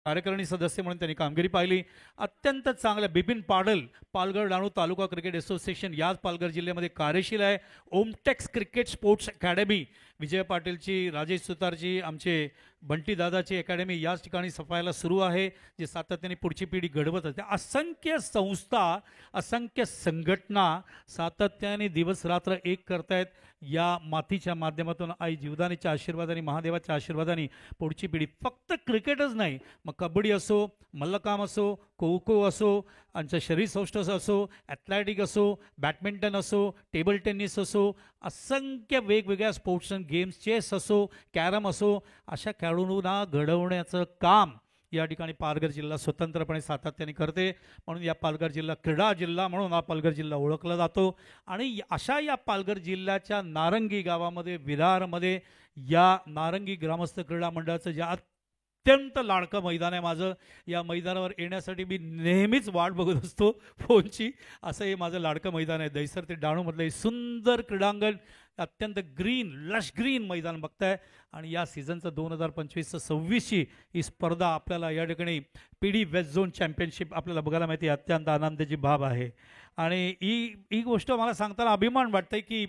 कार्यकारिणी सदस्य म्हणून त्यांनी कामगिरी पाहिली. अत्यंत चांगल्या बिपिन पाडल पालघर डहाणू तालुका क्रिकेट असोसिएशन याच पालघर जिल्ह्यामध्ये कार्यशील आहे. ओमटेक्स क्रिकेट स्पोर्ट्स अकॅडमी विजय पाटीलची, राजेश सुतारची, आमचे बंटी दादाची अकॅडमी याच ठिकाणी सफायला सुरू आहे, जे सातत्याने पुढची पिढी घडवत असते. असंख्य संस्था, असंख्य संघटना सातत्याने दिवस रात्र एक करतायत. या मातीच्या माध्यमातून आई जीवदानीच्या आशीर्वादाने, महादेवाच्या आशीर्वादाने पुढची पिढी फक्त क्रिकेटच नाही, मग कबड्डी असो, मल्लखांब असो, खो खो असो, आमचं शरीरसौष्ठव असो, ॲथलेटिक असो, बॅडमिंटन असो, टेबल टेनिस असो, असंख्य वेगवेगळ्या स्पोर्ट्स अँड गेम्स, चेस असो, कॅरम असो, अशा खेळाडूंना घडवण्याचं काम या ठिकाणी पालघर जिल्हा स्वतंत्रपणे सातत्याने करते. म्हणून या पालघर जिल्हा क्रीडा जिल्हा म्हणून हा पालघर जिल्हा ओळखला जातो. आणि अशा या पालघर जिल्ह्याच्या नारंगी गावामध्ये, विरारमध्ये या नारंगी ग्रामस्थ क्रीडा मंडळाचं जे अत्यंत लाडकं मैदान आहे माझं, या मैदानावर येण्यासाठी मी नेहमीच वाट बघत असतो फोनची. असं हे माझं लाडकं मैदान आहे. दैसर ते डहाणूमधलं हे सुंदर क्रीडांगण, अत्यंत ग्रीन, लश ग्रीन मैदान बघताय. आणि या सीझनचं 2025-26ची ही स्पर्धा आपल्याला या ठिकाणी PD वेस्ट झोन चॅम्पियनशिप आपल्याला बघायला माहिती, अत्यंत आनंदाची बाब आहे. आणि ही गोष्ट मला सांगताना अभिमान वाटतंय की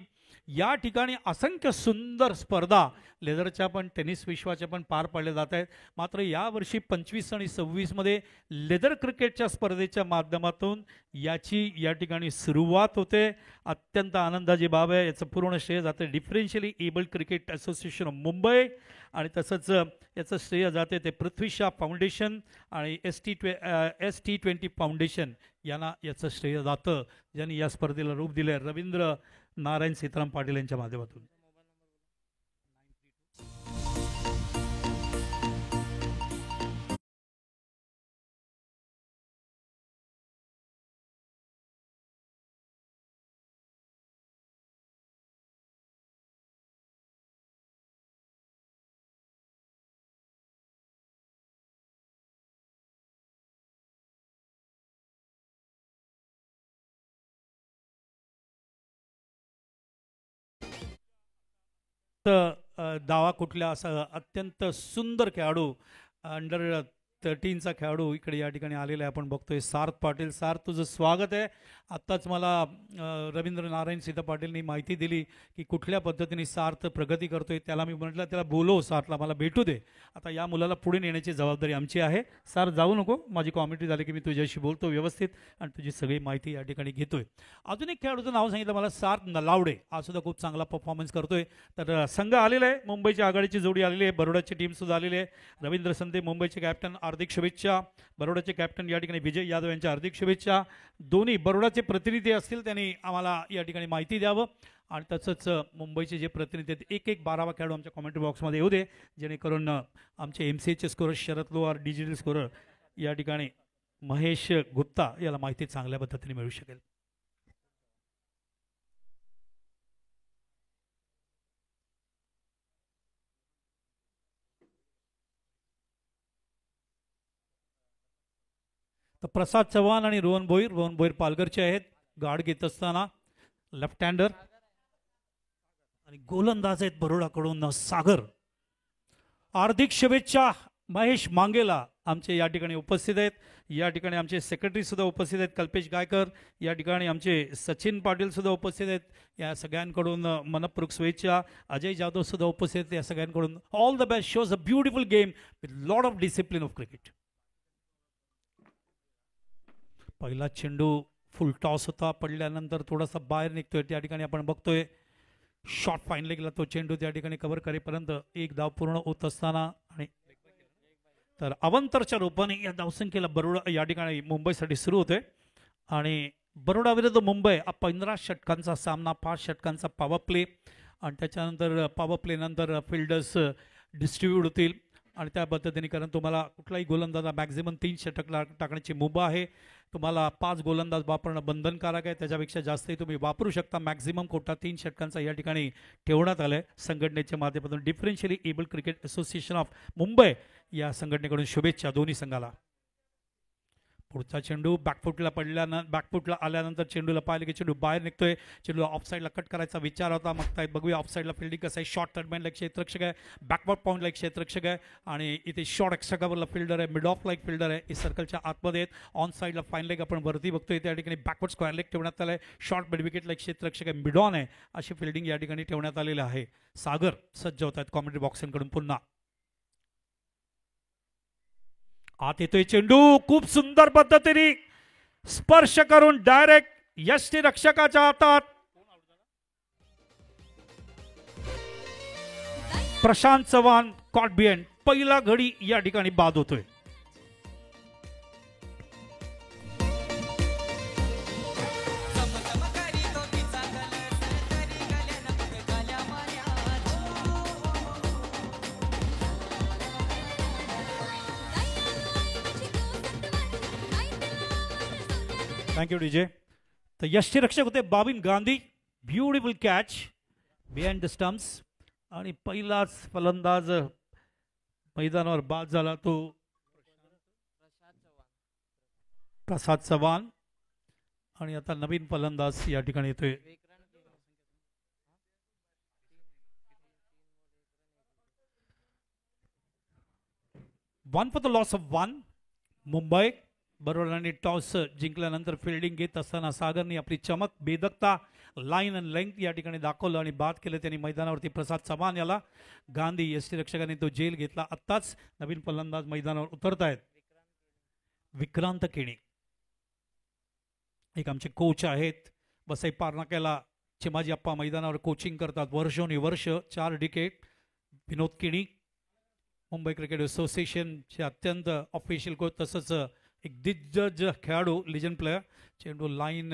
या ठिकाणी असंख्य सुंदर स्पर्धा लेदरच्या पण, टेनिस विश्वाच्या पण पार पाडल्या जात आहेत. मात्र यावर्षी 25 आणि 26मध्ये लेदर क्रिकेटच्या स्पर्धेच्या माध्यमातून याची या ठिकाणी सुरुवात होते. अत्यंत आनंदाची बाब आहे. याचं पूर्ण श्रेय जाते differentially abled cricket association of Mumbai, आणि तसंच याचं श्रेय जाते ते पृथ्वी शा फाउंडेशन आणि ST20 फाउंडेशन यांना याचं श्रेय जातं, ज्यांनी या स्पर्धेला रूप दिले रवींद्र नारायण सीताराम पाटील यांच्या माध्यमातून. दावा कुठल्या असा अत्यंत सुंदर खेळाडू, अंडर-13चा खेळाडू इकडे या ठिकाणी आलेला आहे. आपण बघतोय सार्थ पाटील. सार्थ, तुझं स्वागत आहे. आत्ताच मला रवींद्र नारायण सीता पाटीलनी माहिती दिली की कुठल्या पद्धतीने सार्थ प्रगती करतोय. त्याला मी म्हटलं त्याला बोलव, सार्थला मला भेटू दे. आता या मुलाला पुढे नेण्याची जबाबदारी आमची आहे. सार्थ जाऊ नको, माझी कॉमेंट्री झाली की मी तुझ्याशी बोलतो व्यवस्थित आणि तुझी सगळी माहिती या ठिकाणी घेतोय. अजून एक खेळाडूचं नाव सांगितलं मला, सार्थ नलावडे. आज सुद्धा खूप चांगला परफॉर्मन्स करतोय. तर संघ आलेला आहे, मुंबईची आघाडीची जोडी आलेली आहे, बरोडाची टीम सुद्धा आलेली आहे. रवींद्र संदे मुंबईचे कॅप्टन, हार्दिक शुभेच्छा. बरोडाचे कॅप्टन या ठिकाणी विजय यादव यांच्या हार्दिक शुभेच्छा. दोन्ही बरोडाचे प्रतिनिधी असतील त्यांनी आम्हाला या ठिकाणी माहिती द्यावं. आणि तसंच मुंबईचे जे प्रतिनिधी आहेत, एक 12वा खेळाडू आमच्या कॉमेंट्री बॉक्समध्ये येऊ दे, जेणेकरून आमचे MCAचे स्कोरर शरद लोहार, डिजिटल स्कोरर या ठिकाणी महेश गुप्ता याला माहिती चांगल्या पद्धतीने मिळू शकेल. तर प्रसाद चव्हाण आणि रोहन भोईर पालघरचे आहेत. गार्ड घेत असताना लेफ्ट हँडर आणि गोलंदाज आहेत बरोडाकडून सागर. हार्दिक शुभेच्छा महेश मांगेला आमचे या ठिकाणी उपस्थित आहेत. या ठिकाणी आमचे सेक्रेटरी सुद्धा उपस्थित आहेत, कल्पेश गायकर. या ठिकाणी आमचे सचिन पाटील सुद्धा उपस्थित आहेत. या सगळ्यांकडून मनपूर्वक शुभेच्छा. अजय जाधव सुद्धा उपस्थित आहेत. या सगळ्यांकडून all the best. Shows a beautiful game with lot of discipline of cricket. पहिला चेंडू फुल टॉस होता, पडल्यानंतर थोडासा बाहेर निघतोय. त्या ठिकाणी आपण बघतोय शॉट फाईनली गेला, तो चेंडू त्या ठिकाणी कव्हर करेपर्यंत एक धाव पूर्ण होत असताना. आणि तर अवंतरच्या रूपाने या धावसंख्येला बरोडा या ठिकाणी मुंबईसाठी सुरू होते. आणि बरोडा विरुद्ध मुंबई हा 15 षटकांचा सामना, 5 षटकांचा पॉवर प्ले आणि त्याच्यानंतर पॉवर प्ले नंतर फिल्डर्स डिस्ट्रीब्यूट होतील. आणि त्या पद्धतीने कारण तुम्हाला कुठलाही गोलंदाज मॅक्झिमम 3 षटक टाकण्याची मुभा आहे. तुम्हाला 5 गोलंदाज वापरणं बंधनकारक आहे, त्याच्यापेक्षा जास्तही तुम्ही वापरू शकता. मॅक्झिमम कोटा 3 षटकांचा या ठिकाणी ठेवण्यात आलाय संघटनेच्या माध्यमातून. Differentially abled cricket association of Mumbai या संघटनेकडून शुभेच्छा दोन्ही संघाला. पुढचा चेंडू बॅकफुटला बॅकफुटला आल्यानंतर चेंडूला पाहिले की चेंडू बाहेर निघतोय. चेंडू ऑफसाईडला कट करायचा विचार होता. मग बघूया ऑफसाईडला फिल्डिंग कसं आहे. शॉर्ट टर्मिनला एक क्षेत्ररक्षक आहे, बॅकवर्ड पॉईंटला एक क्षेत्ररक्षक आहे आणि इथे शॉर्ट एक्स्ट्रा कव्हरला फिल्डर आहे, मिड ऑफ लाईक फिल्डर आहे. सर्कलच्या आतमध्ये आहेत. ऑन साईडला फाईन लेग आपण वरती बघतोय त्या ठिकाणी बॅकवर्ड स्क्वेअर लेग ठेवण्यात आलं आहे. शॉर्ट मिड विकेटला एक क्षेत्ररक्षक आहे, मिड ऑन आहे. अशी फिल्डिंग या ठिकाणी ठेवण्यात आलेली आहे. सागर सज्ज होत आहेत कॉमेंट्री बॉक्सकडून. पुन्हा आत येतोय चेंडू, खूप सुंदर पद्धतीने स्पर्श करून डायरेक्ट यष्टी रक्षकाच्या हातात. Prashant Chavan caught behind. पहिला घडी या ठिकाणी बाद होतोय. Thank you DJ. तर यष्टीरक्षक होते bobbin Gandhi. Beautiful catch behind the stumps आणि पहिलाच फलंदाज मैदानावर बाद झाला तो प्रसाद चव्हाण. आणि आता नवीन फलंदाज या ठिकाणी येतोय. One for the loss of one. Mumbai बरोबर टॉस जिंकल्यानंतर फिल्डिंग घेत असताना सागरने आपली चमक, बेदकता, लाईन अँड लेंथ या ठिकाणी दाखवलं आणि बाद केलं त्यांनी मैदानावरती. प्रसाद चव्हाण याला गांधी यष्टीरक्षकांनी तो जेल घेतला. आत्ताच नवीन फलंदाज मैदानावर उतरत आहेत. विक्रांत केणी एक आमचे कोच आहेत. वसई पारनाक्याला चिमाजी अप्पा मैदानावर कोचिंग करतात वर्षोनिवर्ष, 4 डिकेड. विनोद केणी मुंबई क्रिकेट असोसिएशनचे अत्यंत ऑफिशियल कोच, तसंच एक दिग्गज खेळाडू, लिजंड प्लेयर. चेंडू लाईन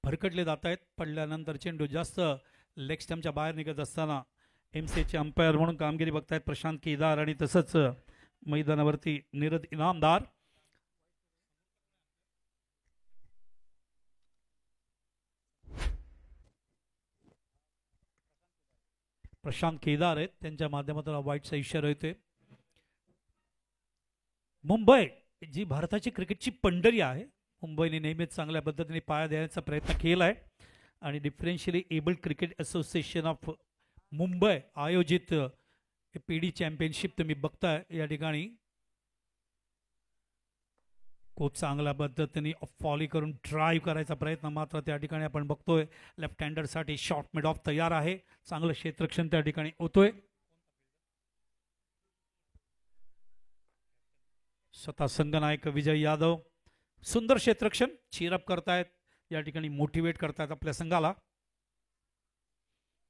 भरकटले जात आहेत. पडल्यानंतर चेंडू जास्त लेग स्टम्पच्या बाहेर निघत असताना MCAचे अंपायर म्हणून कामगिरी बघतायत प्रशांत केदार आणि तसंच मैदानावरती नीरज इनामदार. प्रशांत केदार आहेत, त्यांच्या माध्यमातून वाईटचा इशारा येतोय. मुंबई जी भारताची क्रिकेटची पंढरी आहे, मुंबईने नेहमीच चांगल्या पद्धतीने पाया देण्याचा प्रयत्न केला आहे आणि differentially abled cricket association of Mumbai आयोजित PD चॅम्पियनशिप तुम्ही बघताय या ठिकाणी. खूप चांगल्या पद्धतीने फॉली करून ड्राईव्ह करायचा प्रयत्न मात्र त्या ठिकाणी आपण बघतोय. लेफ्ट हँडरसाठी शॉर्ट मिड ऑफ तयार आहे. चांगलं क्षेत्ररक्षण त्या ठिकाणी होतोय. स्वतः संघनायक विजय यादव सुंदर क्षेत्ररक्षण चीरअप करतायत या ठिकाणी, मोटिवेट करतायत आपल्या संघाला.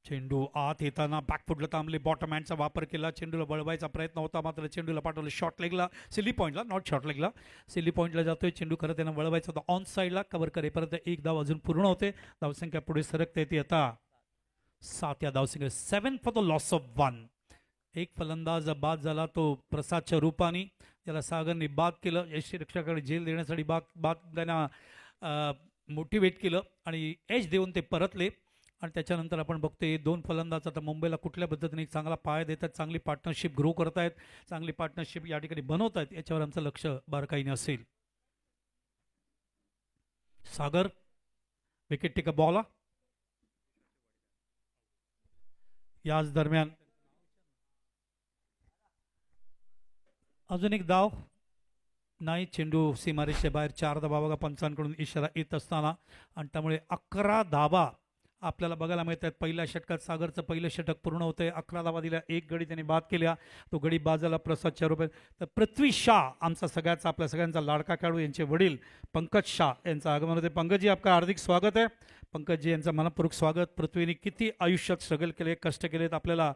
चेंडू आत येताना बॅकफुटला थांबले, बॉटम हँडचा वापर केला. चेंडूला वळवायचा प्रयत्न होता मात्र चेंडूला पाठवलं शॉर्ट लेगला, सिली पॉईंटला, नॉट शॉर्ट लेगला, सिली पॉईंटला जातोय चेंडू. खरं त्यांना वळवायचा होता ऑन साईडला. कव्हर करेपर्यंत एक धाव अजून पूर्ण होते. धावसंख्या पुढे सरकता येते आता 7 या धावसंख्या. 7 फॉर द लॉस ऑफ 1. एक फलंदाज बाद झाला तो प्रसादच्या रूपाने. त्याला सागरने बाद केलं. यष्टीरक्षकाकडे जेल देण्यासाठी बाद त्यांना मोटिवेट केलं आणि एज देऊन ते परतले. आणि त्याच्यानंतर आपण बघतोय 2 फलंदाज आता मुंबईला कुठल्या पद्धतीने चांगला पाय देतात, चांगली पार्टनरशिप ग्रो करतायत, चांगली पार्टनरशिप या ठिकाणी बनवत आहेत, याच्यावर आमचं लक्ष बारकाईने असेल. सागर विकेट टेक अ बॉल. याच दरम्यान अजून एक धाव नाही. चेंडू सीमारेषेच्या बाहेर 4 धावा बघा पंचांकडून इशारा येत असताना आणि त्यामुळे 11 धावा आपल्याला बघायला मिळत आहेत. पहिल्या षटकात सागरचं पहिलं षटक पूर्ण होतंय. 11 धावा दिल्या, 1 गडी त्याने बाद केल्या. तो गडी बाद झाला प्रसादच्या रूपात. तर पृथ्वी शाह आमचा सगळ्याचा, आपल्या सगळ्यांचा लाडका खेळाडू, यांचे वडील पंकज शाह यांचं आगमन होते. पंकजजी आपका हार्दिक स्वागत आहे. पंकजजी यांचं मनपूर्वक स्वागत. पृथ्वीने किती आयुष्यात स्ट्रगल केले, कष्ट केलेत, आपल्याला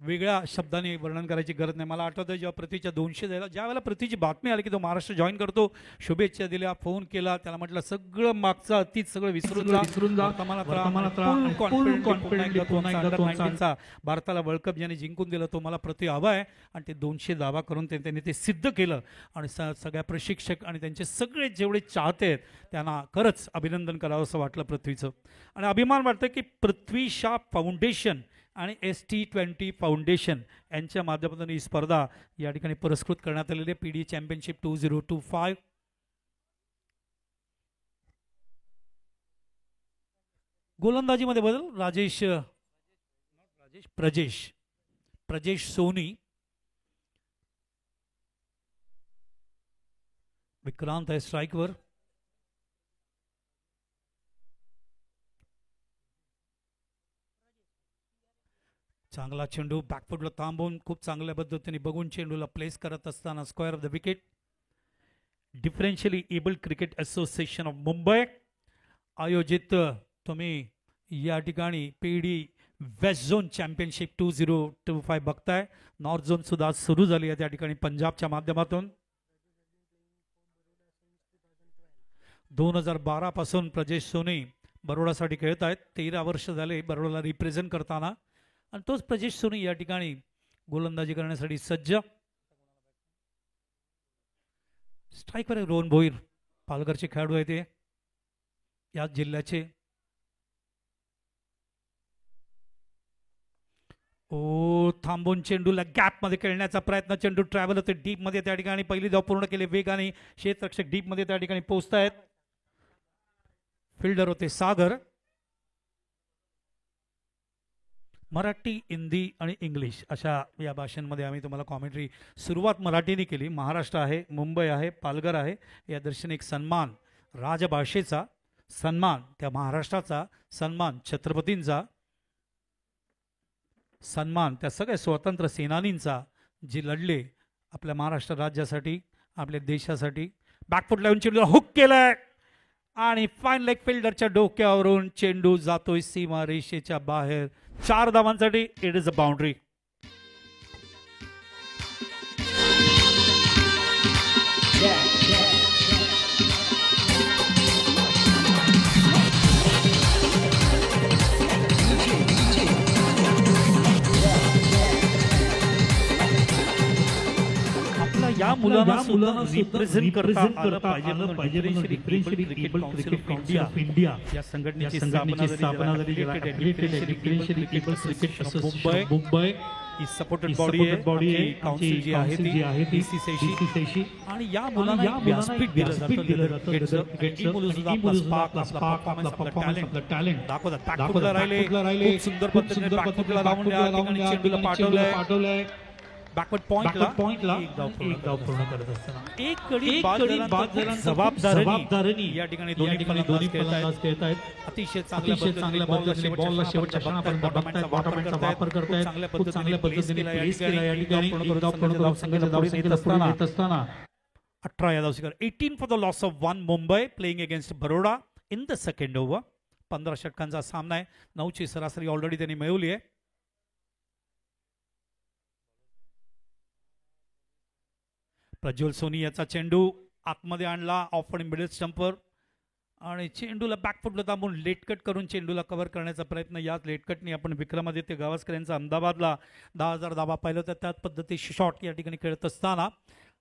वेगळ्या शब्दाने वर्णन करायची गरज नाही. मला आठवतं जेव्हा पृथ्वीच्या 200 द्यायला, ज्या वेळेला पृथ्वीची बातमी आली की तो महाराष्ट्र जॉईन करतो, शुभेच्छा दिल्या, फोन केला, त्याला म्हटलं सगळं मागचं अतीत सगळं विसरून जा. भारताला वर्ल्ड कप ज्याने जिंकून दिलं तो मला पृथ्वी हवा आहे आणि ते 200 धावा करून त्यांनी ते सिद्ध केलं. आणि सगळ्या प्रशिक्षक आणि त्यांचे सगळे जेवढे चाहते आहेत त्यांना खरंच अभिनंदन करावं असं वाटलं पृथ्वीचं. आणि अभिमान वाटतं की पृथ्वी शाह फाउंडेशन आणि ST20 फाउंडेशन यांच्या माध्यमातून ही स्पर्धा या ठिकाणी पुरस्कृत करण्यात आलेली आहे. PD championship 2025. गोलंदाजीमध्ये बदल प्रजेश सोनी. विक्रांत आहे स्ट्राईकवर. चांगला चेंडू बॅकफुटला थांबून खूप चांगल्या पद्धतीने बघून चेंडूला प्लेस करत असताना square off the wicket. Differentially abled cricket association of Mumbai आयोजित तुम्ही या ठिकाणी पीडी वेस्ट झोन चॅम्पियनशिप 2025 बघताय. नॉर्थ झोन सुद्धा सुरू झाली आहे त्या ठिकाणी पंजाबच्या माध्यमातून. 2012 पासून प्रजेश सोनी बरोडासाठी खेळत आहेत. 13 वर्ष झाले बरोडाला रिप्रेझेंट करताना. आणि तोच प्रजेश सोनी या ठिकाणी गोलंदाजी करण्यासाठी सज्ज. स्ट्राईकवर रोहन भोईर पालघरचे खेळाडू आहेत ते याच जिल्ह्याचे. ओ थांबून चेंडूला गॅप मध्ये खेळण्याचा प्रयत्न. चेंडू ट्रॅव्हल होते डीप मध्ये त्या ठिकाणी. पहिली धाव पूर्ण केली वेगाने. क्षेत्ररक्षक डीप मध्ये त्या ठिकाणी पोहोचतायत. फिल्डर होते सागर. मराठी, हिंदी आणि इंग्लिश अशा या भाषांमध्ये आम्ही तुम्हाला कॉमेंट्री सुरुवात मराठीने केली. महाराष्ट्र आहे, मुंबई आहे, पालघर आहे या दर्शनी एक सन्मान राजभाषेचा, सन्मान त्या महाराष्ट्राचा, सन्मान छत्रपतींचा, सन्मान त्या सगळ्या स्वतंत्र सेनानींचा जे लढले आपल्या महाराष्ट्र राज्यासाठी, आपल्या देशासाठी. बॅकफुट लावून चेंडूला हुक केलाय आणि फाईन लेग फिल्डरच्या डोक्यावरून चेंडू जातोय सीमा रेषेच्या बाहेर. 4 धावांसाठी. It is a boundary. या मुलांना रिप्रेझेंट करता आलं पाहिजे. Differentially abled cricket council of India या संघटनेची स्थापना झाली. Differentially abled cricket association of Mumbai ही सपोर्टेड बॉडी काउन्सिल जी आहे ती बीसीसीआय. आणि या मुलांना व्यासपीठ दिलं जातं. टॅलेंट दाखवतात. बॅकफुटला राहिले. खूप सुंदर पद्धतीने बॅकफुटला लावून चेंडूला पाठवलंय. बॅकवर्ड पॉइंटला एक धाव पूर्ण करत असताना एक कडी बाद जबाबदारीने या ठिकाणी दोन्ही खेळत आहेत. अतिशय चांगल्या पद्धतीने बॉलला शेवटच्या क्षणापर्यंत बघतायत, वापर करतायत. खूप चांगल्या पद्धतीने प्लेस केला या ठिकाणी. एक धाव पूर्ण करून संघाला पुढे येत असताना 18 या धावसंख्येवर 18 for the loss of 1 Mumbai playing against Baroda in the second over. 15 षटकांचा सामना आहे. 9ची सरासरी ऑलरेडी त्यांनी मिळवली आहे. प्रज्वल सोनी याचा चेंडू आतमध्ये आणला ऑफ आणि मिडल स्टंपवर आणि चेंडूला बॅकफुटला थांबून लेटकट करून चेंडूला कव्हर करण्याचा प्रयत्न. याच लेटकटने आपण विक्रमादित्य गावस्कर यांचा अहमदाबादला 10,000 धावा पाहिलं होतं. त्याच पद्धतीने शॉट या ठिकाणी खेळत असताना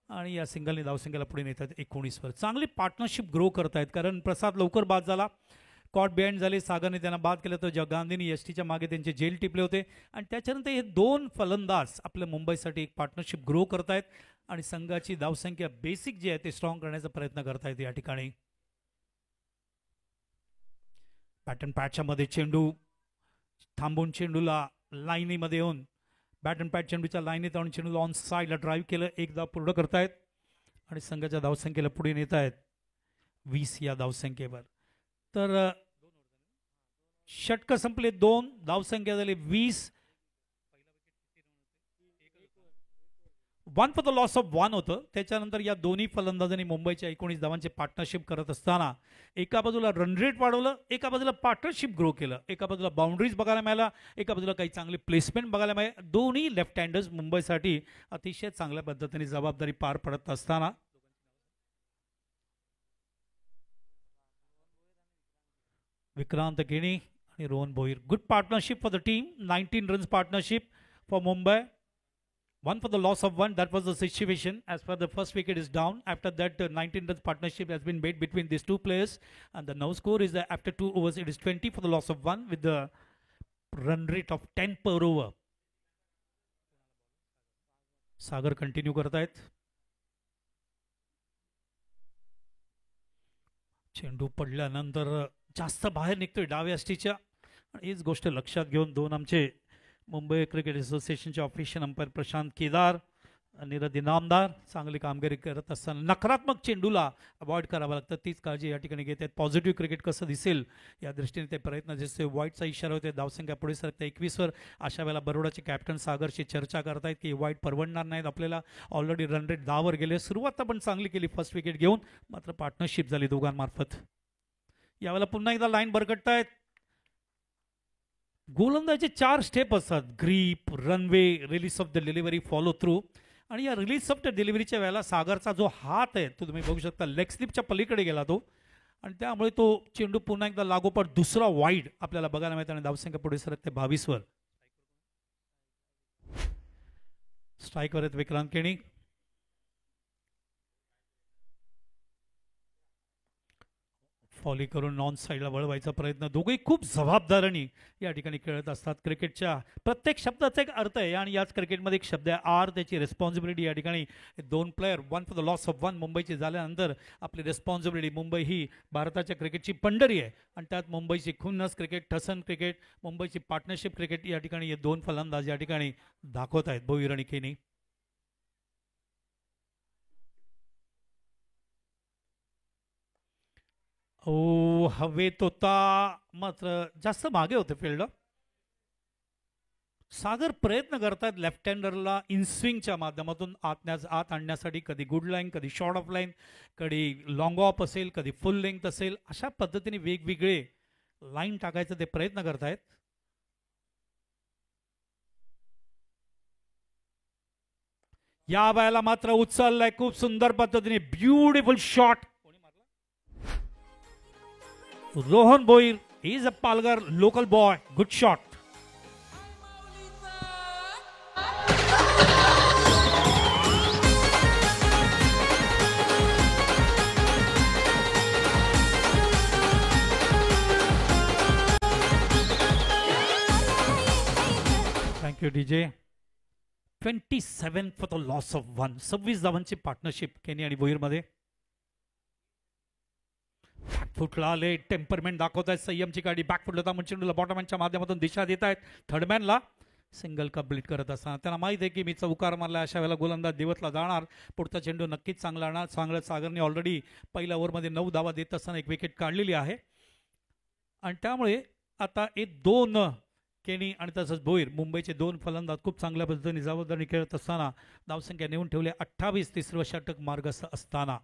आणि या सिंगलने धावसंख्येला पुढे नेतात 19 वर. चांगली पार्टनरशिप ग्रो करतायत कारण प्रसाद लवकर बाद झाला. कॉट बिहाइंड झाले. सागरने त्यांना बाद केलं तर गांधींनी एसटीच्या मागे त्यांचे जेल टिपले होते. आणि त्याच्यानंतर हे 2 फलंदाज आपल्या मुंबईसाठी एक पार्टनरशिप ग्रो करतायत आणि संघाची धावसंख्या बेसिक जी आहे ते स्ट्रॉंग करण्याचा प्रयत्न करतायत या ठिकाणी. बॅट अँड पॅटच्या मध्ये चेंडू थांबून चेंडूला लाईनीमध्ये येऊन बॅट अँड पॅट चेंडूच्या लाईनीत आणून चेंडूला ऑन साईडला ड्राईव्ह केलं. एक धाव पूर्ण करतायत आणि संघाच्या धावसंख्येला पुढे नेत आहेत 20 या धावसंख्येवर. तर षटक संपले. 2 धावसंख्या झाली 20. 1 फॉर द लॉस ऑफ 1 होतं. त्याच्यानंतर या दोन्ही फलंदाजांनी मुंबईच्या 19 धावांचे पार्टनरशिप करत असताना एका बाजूला रन रेट वाढवलं, एका बाजूला पार्टनरशिप ग्रो केलं, एका बाजूला बाउंड्रीज बघायला मिळाला, एका बाजूला काही चांगले प्लेसमेंट बघायला मिळाले. दोन्ही लेफ्ट हँडर्स मुंबईसाठी अतिशय चांगल्या पद्धतीने जबाबदारी पार पडत असताना विक्रांत केणी आणि Rohan Bhoir. Good partnership for the team. 19 runs partnership for Mumbai. 1 for the loss of 1. That was the situation as far the first wicket is down. After that 19 runs partnership has been made between these two players and the now score is that after 2 overs it is 20 for the loss of 1 with the run rate of 10 per over. Sagar continue करतायत. चेंडू पडल्यानंतर जास्त बाहेर निघतोय डाव्या यष्टीच्या आणि हीच गोष्ट लक्षात घेऊन दोन आमचे मुंबई क्रिकेट असोसिएशनचे ऑफिशियल अंपायर प्रशांत केदार निरद इनामदार चांगली कामगिरी करत असताना नकारात्मक चेंडूला अवॉइड करावं लागतं, तीच काळजी या ठिकाणी घेत आहेत. पॉझिटिव्ह क्रिकेट कसं दिसेल या दृष्टीने ते प्रयत्न जसे वाईटचा इशारा होते, धावसंख्या पुढे सरकते 21वर. अशा वेळेला बरोडाचे कॅप्टन सागरशी चर्चा करतायत की वाईट परवडणार नाहीत आपल्याला, ऑलरेडी रन रेट 10वर गेले. सुरुवात पण चांगली केली फर्स्ट विकेट घेऊन, मात्र पार्टनरशिप झाली दोघांमार्फत. यावेळेला पुन्हा एकदा लाईन बरकटतायत. गोलंदाजी 4 स्टेप असतात, grip, runway, release of the delivery, follow through. आणि या रिलीज ऑफ द डिलिव्हरीच्या वेळेला सागरचा जो हात आहे तो तुम्ही बघू शकता लेग स्लिपच्या पलीकडे गेला तो, आणि त्यामुळे तो चेंडू पुन्हा एकदा लागोपाठ दुसरा वाईड आपल्याला बघायला मिळतं आणि धावसंख्या पुढे सरकते 22वर. स्ट्राईकवर आहेत विक्रांत केणी. फॉली करून नॉन साईडला वळवायचा प्रयत्न. दोघेही खूप जबाबदारीने या ठिकाणी खेळत असतात. क्रिकेटच्या प्रत्येक शब्दाचा एक अर्थ आहे आणि याच क्रिकेटमध्ये एक शब्द आहे आर, त्याची रिस्पॉन्सिबिलिटी. या ठिकाणी 2 player, 1 for the loss of 1 मुंबईची झाल्यानंतर आपली रिस्पॉन्सिबिलिटी. मुंबई ही भारताच्या क्रिकेटची पंढरी आहे आणि त्यात मुंबईची खुन्नस क्रिकेट, ठसन क्रिकेट, मुंबईची पार्टनरशिप क्रिकेट या ठिकाणी हे 2 फलंदाज या ठिकाणी दाखवत आहेत भोईर आणि केनी. ओ हवेत होता, मात्र जास्त मागे होते फिल्डर. सागर प्रयत्न करतात लेफ्ट हँडरला इनस्विंगच्या माध्यमातून आत आणण्यासाठी. कधी गुड लाईन, कधी शॉर्ट ऑफ लाईन, कधी लॉंग ऑफ असेल, कधी फुल लेंथ असेल. अशा पद्धतीने वेगवेगळे लाईन टाकायचं ते प्रयत्न करतायत. या वेळेला मात्र उचललाय खूप सुंदर पद्धतीने, beautiful shot. Rohan Bhoir is a Palghar local boy. Good shot. Thank you, DJ. 27 for the loss of 1. 26 धावांची पार्टनरशिप केनी आणि भोईर मध्ये. बॅकफुटला आले, टेम्परमेंट दाखवत आहेत संयमची गाडी. बॅकफुटला दामन चेंडूला बॉटमॅनच्या माध्यमातून दिशा देत आहेत. थर्डमॅनला सिंगल कंप्लीट करत असताना त्यांना माहित आहे की मी चौकार मारला, अशा वेळेला गोलंदाज दिवसला जाणार, पुढचा चेंडू नक्कीच चांगला आणणार. चांगलं सागरने ऑलरेडी पहिल्या ओव्हरमध्ये 9 धावा देत असताना एक विकेट काढलेली आहे आणि त्यामुळे आता 1-2 केनी आणि तसंच भोईर मुंबईचे 2 फलंदाज खूप चांगल्या पद्धतीने जबाबदारी खेळत असताना धावसंख्या नेऊन ठेवले 28. तिसरं षटक मार्गस्थ असताना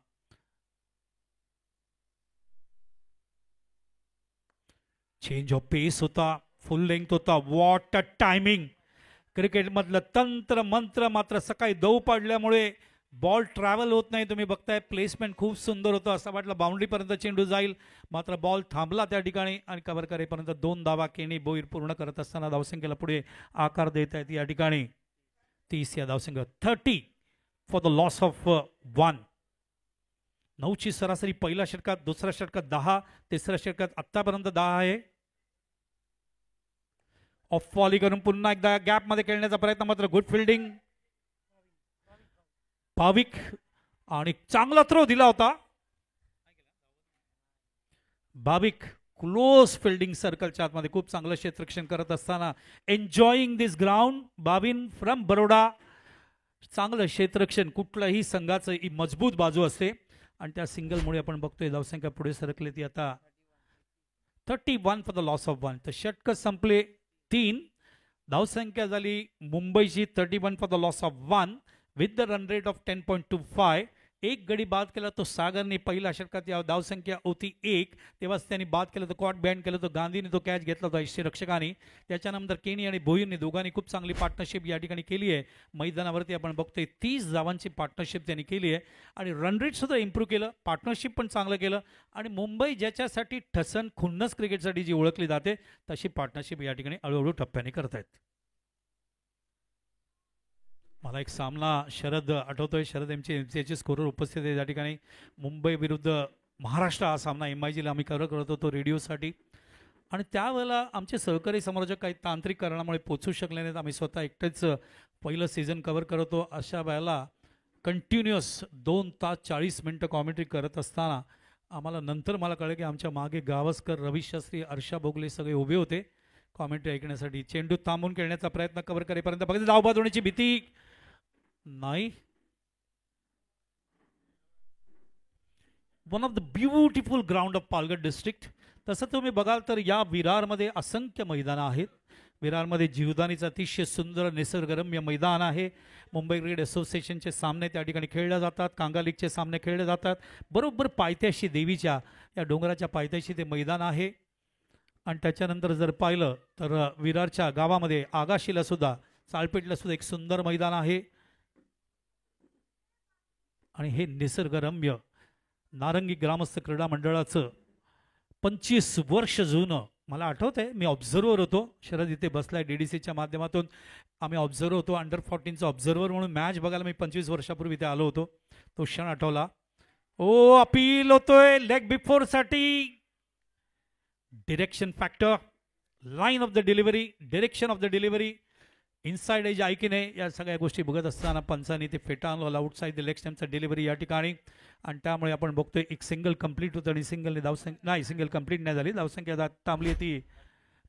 चेंज ऑफ पेस होता, फुल लेंथ होता. What a timing. क्रिकेटमधलं तंत्र मंत्र मात्र सकाळी दव पडल्यामुळे बॉल ट्रॅव्हल होत नाही. तुम्ही बघताय प्लेसमेंट खूप सुंदर होतं, असं वाटलं बाउंड्रीपर्यंत चेंडू जाईल, मात्र बॉल थांबला त्या ठिकाणी आणि कव्हर करेपर्यंत 2 धावा केनी भोईर पूर्ण करत असताना धावसंख्येला पुढे आकार देत आहेत या ठिकाणी 30 या धावसंख्या. 30 फॉर द लॉस ऑफ 1. 9ची सरासरी पहिल्या षटकात, दुसऱ्या षटकात 10, तिसऱ्या षटकात आतापर्यंत 10 आहे. ऑफ फॉली करून पुन्हा एकदा गॅप मध्ये खेळण्याचा प्रयत्न, मात्र गुड फिल्डिंग भाविक आणि चांगला थ्रो दिला होता. भाविक क्लोज फिल्डिंग सर्कलच्या आतमध्ये खूप चांगलं क्षेत्ररक्षण करत असताना enjoying this ground. Bavin from Baroda. चांगलं क्षेत्ररक्षण कुठल्याही संघाचं ही मजबूत बाजू असते आणि त्या सिंगलमुळे आपण बघतोय धावसंख्या पुढे सरकले ती आता 31 फॉर द लॉस ऑफ 1. तर षटक संपले 3. धावसंख्या झाली मुंबईची 31 for the loss of 1 with the run rate of 10.25. एक गडी बाद केला तो सागरने. पहिल्या षटकात या धावसंख्या होती 1, तेव्हाच त्यांनी बाद केलं, तो कॉट बँड केलं, तो गांधीने तो कॅच घेतला होता यष्टीरक्षकाने. त्याच्यानंतर केनी आणि भोईरने दोघांनी खूप चांगली पार्टनरशिप या ठिकाणी केली आहे. मैदानावरती आपण बघतोय 30 धावांची पार्टनरशिप त्यांनी केली आहे आणि रन रेट सुद्धा इम्प्रूव्ह केलं, पार्टनरशिप पण चांगलं केलं आणि मुंबई ज्याच्यासाठी ठसन खुन्नस क्रिकेटसाठी जी ओळखली जाते तशी पार्टनरशिप या ठिकाणी हळूहळू टप्प्याने करतायत. मला एक सामना शरद आठवतोय, शरद एमचे स्कोरर उपस्थित आहे या ठिकाणी. मुंबई विरुद्ध महाराष्ट्र हा सामना MIGला आम्ही कव्हर करत होतो रेडिओसाठी आणि त्यावेळेला आमचे सहकारी समालोचक काही तांत्रिक कारणामुळे पोचू शकले नाहीत. आम्ही स्वतः एकटेच पहिलं सीझन कव्हर करतो. अशा वेळेला कंटिन्युअस 2 तास 40 मिनटं कॉमेंट्री करत असताना आम्हाला नंतर मला कळलं की आमच्या मागे गावस्कर, रवी शास्त्री, अर्षा भोगले सगळे उभे होते कॉमेंट्री ऐकण्यासाठी. चेंडू थांबून खेळण्याचा प्रयत्न कव्हर करेपर्यंत बघा धावबाद होण्याची भीती नाही. One of the beautiful ground of Palghar district. तसं तुम्ही बघाल तर या विरारमध्ये असंख्य मैदानं आहेत. विरारमध्ये जीवदानीचं अतिशय सुंदर निसर्गरम्य मैदान आहे. मुंबई क्रिकेट असोसिएशनचे सामने त्या ठिकाणी खेळले जातात. कांगा लीगचे सामने खेळले जातात. बरोबर पायथ्याशी देवीच्या या डोंगराच्या पायथ्याशी ते मैदान आहे. आणि त्याच्यानंतर जर पाहिलं तर विरारच्या गावामध्ये आगाशीला सुद्धा चाळपेटला सुद्धा एक सुंदर मैदान आहे. आणि हे निसर्गरम्य नारंगी ग्रामस्थ क्रीडा मंडळाचं 25 वर्ष जुनं मला आठवतंय. मी ऑब्झर्वर होतो. शरद इथे बसलाय DDCच्या माध्यमातून. आम्ही ऑब्झर्वर होतो. अंडर 14चा ऑब्झर्वर म्हणून मॅच बघायला मी 25 वर्षापूर्वी इथे आलो होतो. तो क्षण आठवला. ओ अपील होतोय लेग बिफोर साठी. Direction factor, line of the delivery, direction of the delivery, inside edge आहे की नाही, या सगळ्या गोष्टी बघत असताना पंचांनी ते फेटाळलं आउटसाइड द लेग स्टॅम्पचा डिलिव्हरी या ठिकाणी. आणि त्यामुळे आपण बघतोय एक सिंगल कंप्लीट होतं आणि सिंगलने धावसंख्या नाही, सिंगल कंप्लीट नाही झाली. धावसंख्या थांबली ती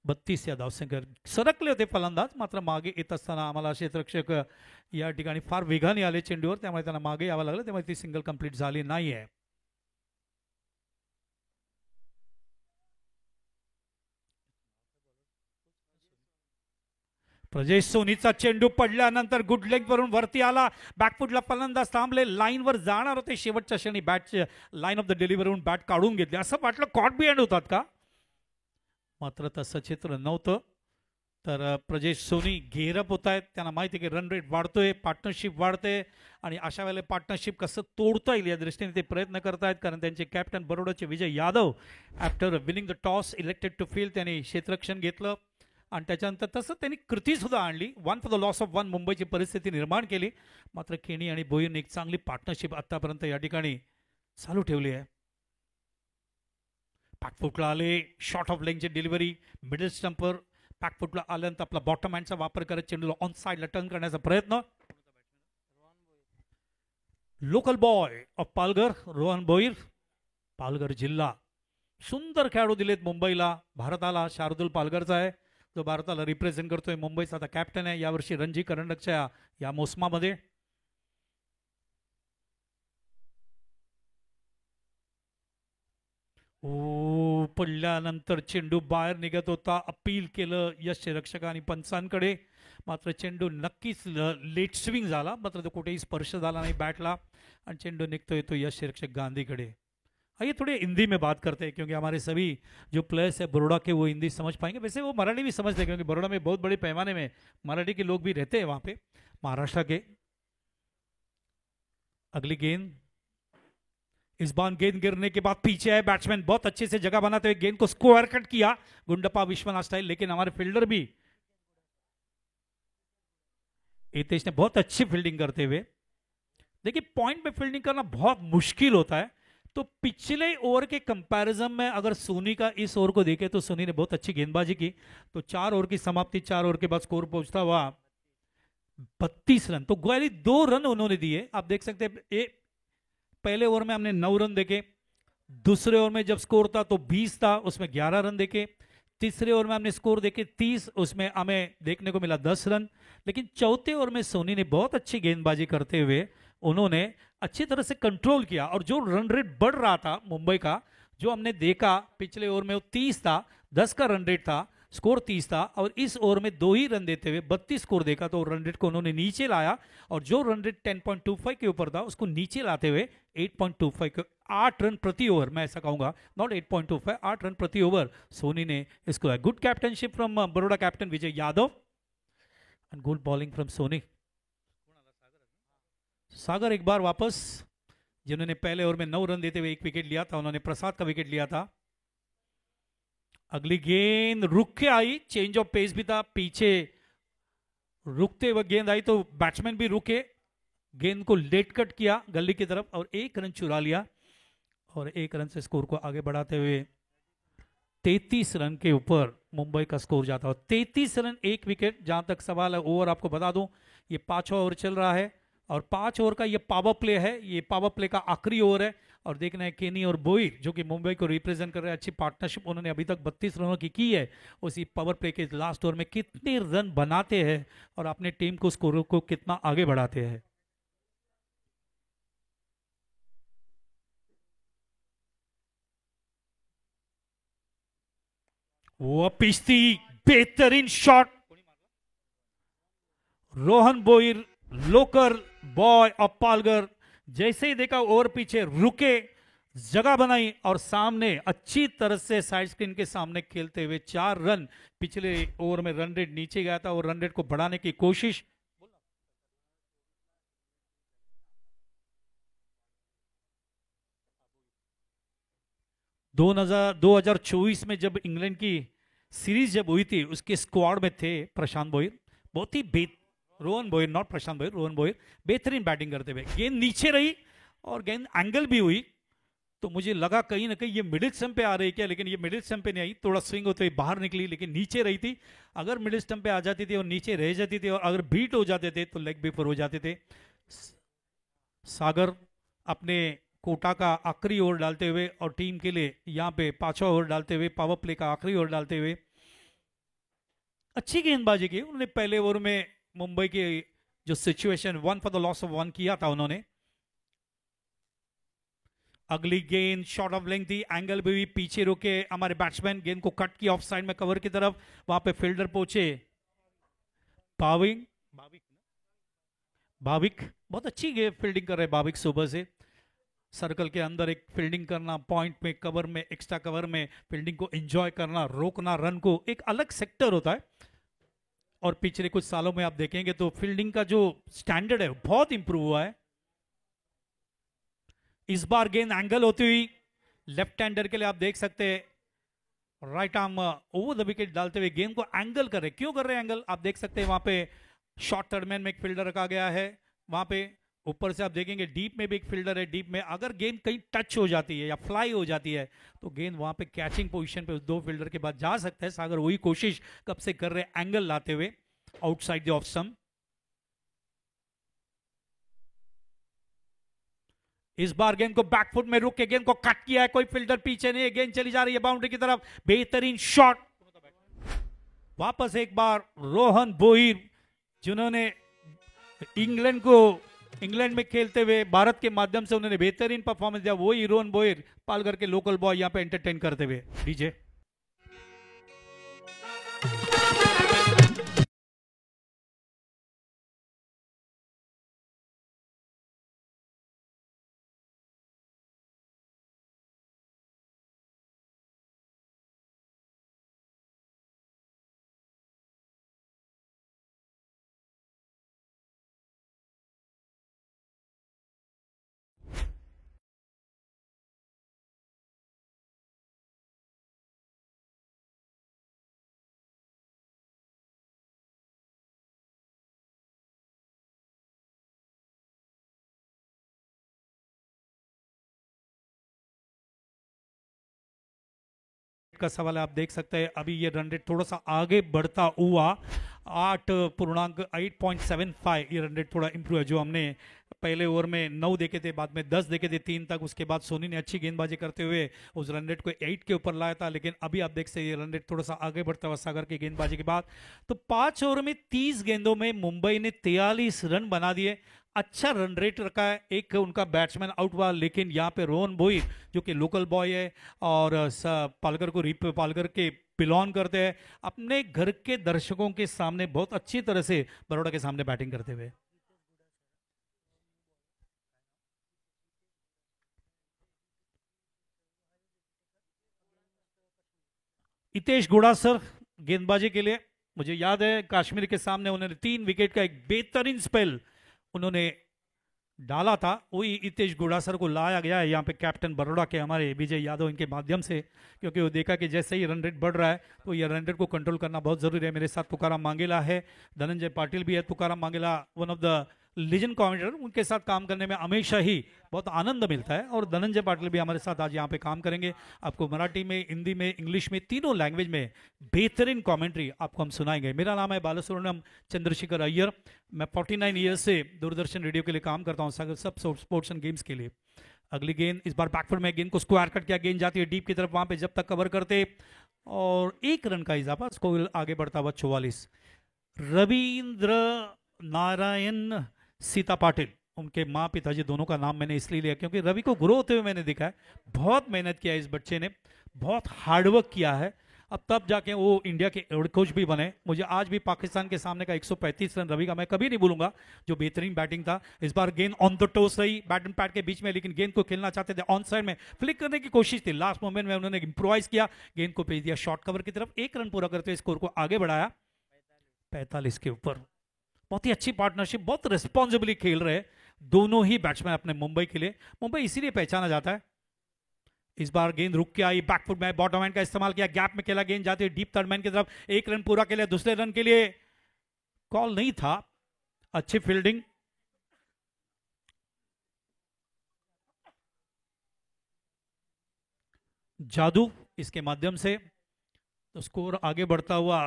32 या धावसंख्या. सरकले होते फलंदाज, मात्र मागे येत असताना आम्हाला क्षेत्ररक्षक या ठिकाणी फार वेगाने आले चेंडूवर, त्यामुळे त्यांना मागे यावं लागलं. त्यामुळे ती सिंगल कंप्लीट झाली नाही आहे. प्रजेश सोनीचा चेंडू पडल्यानंतर गुड लेग वरून वरती आला. बॅकफुटला फलंदाज थांबले. लाईनवर जाणार होते. शेवटच्या क्षणी बॅटच्या लाईन ऑफ द डिलिव्हरीवरून बॅट काढून घेतली. असं वाटलं कॉट बिहाइंड होतात का, मात्र तसं चित्र नव्हतं. तर प्रजेश सोनी घेरप होत आहेत. त्यांना माहिती आहे की रन रेट वाढतोय, पार्टनरशिप वाढते आणि अशा वेळेला पार्टनरशिप कसं तोडता येईल या दृष्टीने ते प्रयत्न करतायत. कारण त्यांचे कॅप्टन बरोडाचे Vijay Yadav after winning the toss elected to field, त्यांनी क्षेत्ररक्षण घेतलं आणि त्याच्यानंतर तसं त्यांनी कृतीसुद्धा आणली. 1 फॉर द लॉस ऑफ 1 मुंबईची परिस्थिती निर्माण केली. मात्र केनी आणि बोईरने एक चांगली पार्टनरशिप आतापर्यंत या ठिकाणी चालू ठेवली आहे. पॅकफुटला आले, शॉर्ट ऑफ लेगची डिलिव्हरी मिडल स्टंपवर. पॅकफुटला आल्यानंतर आपला बॉटम हँडचा वापर करत चेंडूला ऑन साईडला टर्न करण्याचा प्रयत्न. Local boy of Palghar Rohan Boir, Palghar जिल्हा. सुंदर खेळाडू दिलेत मुंबईला, भारताला. शार्दुल पालघरचा आहे जो भारताला रिप्रेझेंट करतोय. मुंबईचा आता कॅप्टन आहे यावर्षी रणजी करंडकच्या या मोसमामध्ये. ओ पडल्यानंतर चेंडू बाहेर निघत होता. अपील केलं यश रक्षकांनी पंचांकडे, मात्र चेंडू नक्कीच लेट स्विंग झाला. मात्र तो कुठेही स्पर्श झाला नाही बॅटला आणि चेंडू निघतोय तो यश रक्षक गांधीकडे. आइए थोड़े हिंदी में बात करते हैं क्योंकि हमारे सभी जो प्लेयर्स है बड़ौदा के वो हिंदी समझ पाएंगे. वैसे वो मराठी भी समझते हैं क्योंकि बड़ौदा में बहुत बड़े पैमाने में मराठी के लोग भी रहते हैं वहाँ पे, महाराष्ट्र के. अगली गेंद, इस बार गेंद गिरने के बाद पीछे है बैट्समैन, बहुत अच्छे से जगह बनाते हुए गेंद को स्क्वायर कट किया गुंडप्पा विश्वनाथ स्टाइल. लेकिन हमारे फील्डर भी हितेश ने बहुत अच्छी फील्डिंग करते हुए. देखिए पॉइंट पे फील्डिंग करना बहुत मुश्किल होता है. तो पिछले ओवर के कंपैरिजन में अगर सोनी का इस ओवर को देखें तो सोनी ने बहुत अच्छी गेंदबाजी की. तो 4 ओवर की समाप्ति, 4 ओवर के बाद स्कोर पहुंचता हुआ 32 रन. तो गोयली 2 रन उन्होंने दिए. आप देख सकते हैं पहले ओवर में हमने 9 रन देखे, दूसरे ओवर में जब स्कोर था तो 20 था, उसमें 11 रन देखे. तीसरे ओवर में हमने स्कोर देखे 30, उसमें हमें देखने को मिला 10 रन. लेकिन चौथे ओवर में सोनी ने बहुत अच्छी गेंदबाजी करते हुए उन्होंने अच्छी तरह से कंट्रोल किया. और जो रन रेट बढ़ रहा था मुंबई का, जो हमने देखा पिछले ओवर में वो 30 था, 10 का रन रेट था, स्कोर 30 था. और इस ओवर में 2 ही रन देते हुए 32 स्कोर देखा. तो रन रेट को उन्होंने नीचे लाया और जो रन रेट 10.25 के ऊपर था उसको नीचे लाते हुए 8.25 के 8 रन प्रति ओवर, मैं ऐसा कहूंगा, नॉट 8.25, 8 रन प्रति ओवर सोनी ने इसको. Good captainship from Baroda captain Vijay Yadav and good bowling from Soni. Sagar एक बार वापस, जिन्होंने पहले ओवर में 9 रन देते हुए 1 विकेट लिया था, उन्होंने प्रसाद का विकेट लिया था. अगली गेंद रुक के आई, चेंज ऑफ पेस भी था, पीछे रुकते हुए गेंद आई तो बैट्समैन भी रुके, गेंद को लेट कट किया गली की तरफ और 1 रन चुरा लिया. और 1 रन से स्कोर को आगे बढ़ाते हुए 33 रन के ऊपर मुंबई का स्कोर जाता है. 33 रन 1 विकेट. जहां तक सवाल है ओवर आपको बता दूं, ये 5वां ओवर चल रहा है और 5 ओवर का ये पावर प्ले है, ये पावर प्ले का आखिरी ओवर है। और देखना है केनी और बोईर जो कि मुंबई को रिप्रेजेंट कर रहे हैं, अच्छी पार्टनरशिप उन्होंने अभी तक 32 रनों की है। उसी पावर प्ले के लास्ट ओवर में कितने रन बनाते हैं और अपने टीम को स्कोर को कितना आगे बढ़ाते हैं। वो पिछती बेहतरीन shot, Rohan Boir local boy of Palghar, जैसे ही देखा ओवर पीछे रुके, जगह बनाई और सामने अच्छी तरह से साइड स्क्रीन के सामने खेलते हुए 4 रन। पिछले ओवर में रन रेट नीचे गया था और रन रेट को बढ़ाने की कोशिश। 2024 में जब इंग्लैंड की सीरीज जब हुई थी, उसके स्क्वाड में थे प्रशांत बोयर, बहुत ही रोहन बोयर, नॉट प्रशांत बोयर, रोहन बोयर बेहतरीन बैटिंग करते हुए। गेंद नीचे रही और गेंद एंगल भी हुई, तो मुझे लगा कहीं ना कहीं ये मिडिल स्टंप पे आ रही क्या, लेकिन ये मिडिल स्टंप पे नहीं आई, थोड़ा स्विंग होते हुए बाहर निकली, लेकिन नीचे रही थी। अगर मिडिल स्टंप पे आ जाती थी और नीचे रह जाती थी और अगर बीट हो जाते थे तो लेग भी पर हो जाते थे। सागर अपने कोटा का आखिरी ओवर डालते हुए और टीम के लिए यहाँ पे 5वां ओवर डालते हुए, पावर प्ले का आखिरी ओवर डालते हुए अच्छी गेंदबाजी की उन्होंने। पहले ओवर में मुंबई की जो situation 1 for the loss of 1 किया था उन्होंने। अगली गेंद शॉर्ट ऑफ लेंथ थी, एंगल भी पीछे रुके हमारे बैट्समैन, गेंद को कट किया ऑफ साइड में कवर की तरफ, वहां पे फील्डर पहुंचे भाविक भाविक बहुत अच्छी फील्डिंग कर रहे हैं भाविक सुबह से। सर्कल के अंदर एक फील्डिंग करना, पॉइंट में कवर में एक्स्ट्रा कवर में फील्डिंग को एंजॉय करना, रोकना रन को, एक अलग सेक्टर होता है। और पिछले कुछ सालों में आप देखेंगे तो फील्डिंग का जो स्टैंडर्ड है बहुत इंप्रूव हुआ है। इस बार गेंद एंगल होती हुई लेफ्ट हैंडर के लिए आप देख सकते हैं right arm over the wicket डालते हुए गेंद को एंगल कर रहे। क्यों कर रहे हैं एंगल, आप देख सकते हैं वहां पे शॉर्ट टर्मिनल में एक फील्डर रखा गया है, वहां पे ऊपर से आप देखेंगे डीप में भी एक फील्डर है। डीप में अगर गेंद कहीं टच हो जाती है या फ्लाई हो जाती है तो गेंद वहां पे कैचिंग पोजीशन पे उस 2 फील्डर के बाद जा सकता है। सागर वही कोशिश कब से कर रहे हैं, एंगल लाते हुए आउटसाइड द ऑफ स्टंप। इस बार गेंद को बैकफुट में रुक के गेंद को कट किया है, कोई फील्डर पीछे नहीं है, गेंद चली जा रही है बाउंड्री की तरफ, बेहतरीन शॉट। वापस एक बार रोहन बोईर जिन्होंने इंग्लैंड में खेलते हुए भारत के माध्यम से उन्होंने बेहतरीन परफॉर्मेंस दिया, वही रोहन बोईर पालघर के लोकल बॉय यहां पे एंटरटेन करते हुए। डीजे का सवाल है, आप देख सकते हैं अभी ये रन रेट थोड़ा सा आगे बढ़ता हुआ 8.75 ये रन रेट थोड़ा इंप्रूव है। जो हमने पहले ओवर में 9 देखे थे, बाद में 10 देखे थे 3 तक, उसके बाद सोनी ने अच्छी गेंदबाजी करते हुए उस रन रेट को 8 के ऊपर लाया था। लेकिन अभी आप देख सकते हैं ये रन रेट थोड़ा सा आगे बढ़ता हुआ सागर की गेंदबाजी के बाद। तो 5 ओवर में 30 गेंदों में मुंबई ने 43 रन बना दिए, अच्छा रन रेट रखा है। एक उनका बैट्समैन आउट हुआ, लेकिन यहाँ पे रोहन बोईर जो कि लोकल बॉय है और पालघर के बिलोंग करते हैं, अपने घर के दर्शकों के सामने बहुत अच्छी तरह से बड़ौदा के सामने बैटिंग करते हुए। हितेश गुड़ासर गेंदबाजी के लिए, मुझे याद है कश्मीर के सामने उन्होंने 3 विकेट का एक बेहतरीन स्पेल उन्होंने डाला था। वही हितेश गुड़ासर को लाया गया है यहाँ पे कैप्टन बड़ौदा के हमारे विजय यादव इनके माध्यम से, क्योंकि वो देखा कि जैसे ही रन रेट बढ़ रहा है तो ये रन रेट को कंट्रोल करना बहुत जरूरी है। मेरे साथ तुकाराम मांगेला है, धनंजय पाटिल भी है। तुकाराम मांगेला one of the legend commentator, उनके साथ काम करने में हमेशा ही बहुत आनंद मिलता है। और धनंजय पाटिल भी हमारे साथ आज यहाँ पे काम करेंगे। आपको मराठी में, हिंदी में, इंग्लिश में, तीनों लैंग्वेज में बेहतरीन कमेंट्री आपको हम सुनाएंगे। मेरा नाम है बालासुब्रमण्यम चंद्रशेखर अय्यर। मैं 49 ईयर्स से दूरदर्शन रेडियो के लिए काम करता हूँ, सब स्पोर्ट्स एंड गेम्स के लिए। अगली गेंद इस बार बैकफुट में, गेंद को स्क्वायर कट किया, गेंद जाती है डीप की तरफ, वहां पे जब तक कवर करते और 1 रन का इजाफा, स्कोर आगे बढ़ता हुआ 44। रविंद्र नारायण सीता पाटिल, उनके माँ पिताजी दोनों का नाम मैंने इसलिए लिया क्योंकि रवि को ग्रो होते हुए मैंने देखा है। बहुत मेहनत किया है इस बच्चे ने, बहुत हार्डवर्क किया है। अब तब जाके वो इंडिया के हेड कोच भी बने। मुझे आज भी पाकिस्तान के सामने का 135 रन रवि का मैं कभी नहीं भूलूंगा, जो बेहतरीन बैटिंग था। इस बार गेंद ऑन द टोस रही, बैट एंड पैड के बीच में, लेकिन गेंद को खेलना चाहते थे ऑन साइड में, फ्लिक करने की कोशिश थी। लास्ट मोमेंट में उन्होंने इंप्रोवाइज किया, गेंद को भेज दिया शॉर्ट कवर की तरफ। 1 रन पूरा करते स्कोर को आगे बढ़ाया 45 के ऊपर। बहुत ही अच्छी पार्टनरशिप, बहुत रिस्पॉन्सिबली खेल रहे दोनों ही बैट्समैन अपने मुंबई के लिए। मुंबई इसीलिए पहचाना जाता है। इस बार गेंद रुक के आई, बैकफुट में बॉटम हैंड का इस्तेमाल किया, गैप में खेला, गेंद जाती है डीप थर्ड मैन की तरफ। 1 रन पूरा के लिए, दूसरे रन के लिए कॉल नहीं था। अच्छी फील्डिंग, जादू इसके माध्यम से तो स्कोर आगे बढ़ता हुआ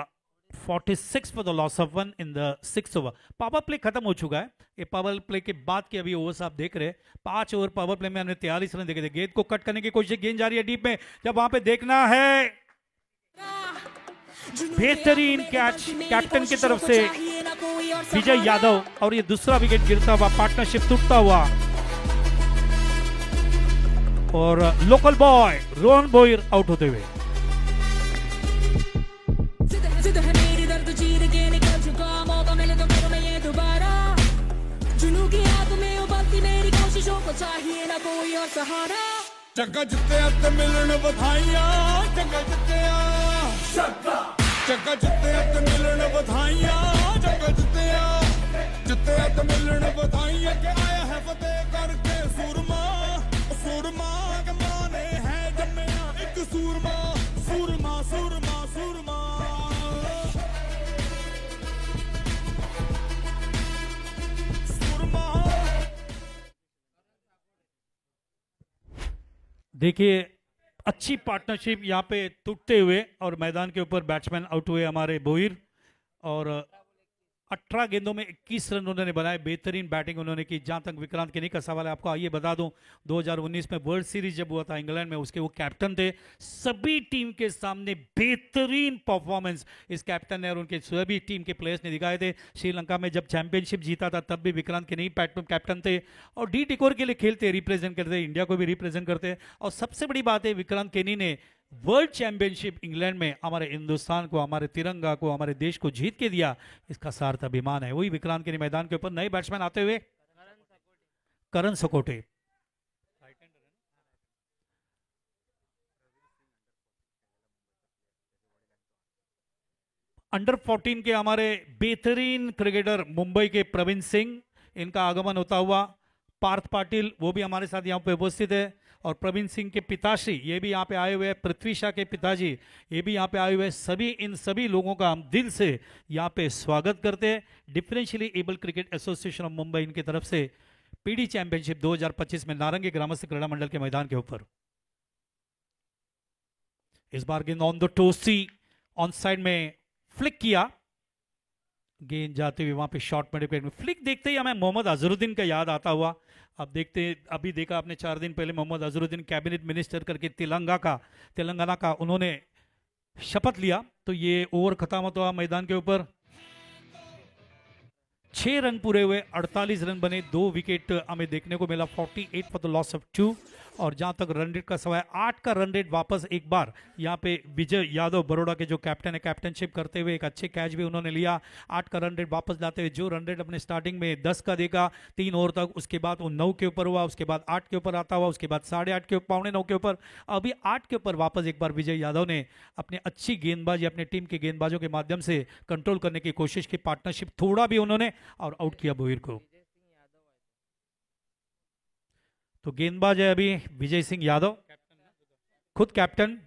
46 for the loss of 1 in the 6th over. Power play खत्म हो चुका है। ये पावर प्ले के बाद के अभी ओवर्स आप देख रहे हैं। 5 ओवर पावर प्ले में हमने 43 रन देखे थे। गेंद को कट करने की कोशिश, गेंद जा रही है डीप में, जब वहां पे देखना है बेहतरीन कैच कैप्टन की तरफ से विजय यादव, और ये दूसरा विकेट गिरता हुआ, पार्टनरशिप टूटता हुआ, और local boy Rohan Boyer out होते हुए। चक्का जित्ते ते मिलन बधाइयां, चक्का जित्तिया, चक्का जित्ते ते मिलन बधाइयां, चक्का जित्तिया, जित्ते ते मिलन बधाइयां, के आया है फतेह करके सूरमा, सूरमा के माने है जम्मिया एक सूरमा, सूरमा सूरमा सूरमा। देखिए अच्छी पार्टनरशिप यहाँ पे टूटते हुए, और मैदान के ऊपर बैट्समैन आउट हुए हमारे बोहिर, और 18 गेंदों में 21 रन उन्होंने बनाए। बेहतरीन बैटिंग उन्होंने की। जहां तक विक्रांत किनी का सवाल है, आपको आइए बता दूं, 2019 में वर्ल्ड सीरीज जब हुआ था इंग्लैंड में, उसके वो कैप्टन थे। सभी टीम के सामने बेहतरीन परफॉर्मेंस इस कैप्टन ने और उनके सभी टीम के प्लेयर्स ने दिखाए थे। श्रीलंका में जब चैंपियनशिप जीता था तब भी विक्रांत किनी कैप्टन थे, और डी टिकोर के लिए खेलते, रिप्रेजेंट करते, इंडिया को भी रिप्रेजेंट करते। और सबसे बड़ी बात है, विक्रांत किनी ने वर्ल्ड चैंपियनशिप इंग्लैंड में हमारे हिंदुस्तान को, हमारे तिरंगा को, हमारे देश को जीत के दिया। इसका सार्थ अभिमान है। वही विक्रांत के मैदान के ऊपर नए बैट्समैन आते हुए करण सकोटे, अंडर 14 के हमारे बेहतरीन क्रिकेटर मुंबई के प्रवीण सिंह, इनका आगमन होता हुआ। पार्थ पाटिल वो भी हमारे साथ यहाँ पे उपस्थित है, और प्रवीण सिंह के पिताश्री ये भी यहाँ पे आए हुए हैं। पृथ्वी शाह के पिताजी ये भी यहाँ पे आए हुए हैं। सभी इन सभी लोगों का हम दिल से यहाँ पे स्वागत करते हैं। Differentially able cricket association of Mumbai, इनकी तरफ से पीडी चैंपियनशिप 2025 में नारंगी ग्रामस्थ क्रीड़ा मंडल के मैदान के ऊपर। इस बार गेंद ऑन द टोसी, ऑन साइड में फ्लिक किया, गेंद जाते हुए वहां पे शॉर्ट में फ्लिक देखते ही हमें मोहम्मद अजहरुद्दीन का याद आता हुआ। अब देखते, अभी देखा आपने 4 दिन पहले मोहम्मद अजहरुद्दीन कैबिनेट मिनिस्टर करके तेलंगाना का उन्होंने शपथ लिया। तो ये ओवर खत्म होता हुआ मैदान के ऊपर 6 रन पूरे हुए, 48 रन बने, 2 विकेट हमें देखने को मिला, 48 फॉर द लॉस ऑफ 2। और जहां तक रन रेट का सवाल है, 8 का रन रेट वापस एक बार यहाँ पे विजय यादव बड़ौदा के जो कैप्टन है, कैप्टनशिप करते हुए एक अच्छे कैच भी उन्होंने लिया। 8 का रन रेट वापस लाते हुए, जो रन रेट अपने स्टार्टिंग में 10 का देखा 3 ओवर तक, उसके बाद वो 9 के ऊपर हुआ, उसके बाद 8 के ऊपर आता हुआ, उसके बाद 8:30 के, 8:45 के ऊपर, अभी 8 के ऊपर वापस एक बार विजय यादव ने अपनी अच्छी गेंदबाजी अपने टीम के गेंदबाजों के माध्यम से कंट्रोल करने की कोशिश की। पार्टनरशिप थोड़ा भी उन्होंने, और आउट किया बोहिर को। तो गेंदबाज है अभी विजय सिंह यादव, खुद कैप्टन।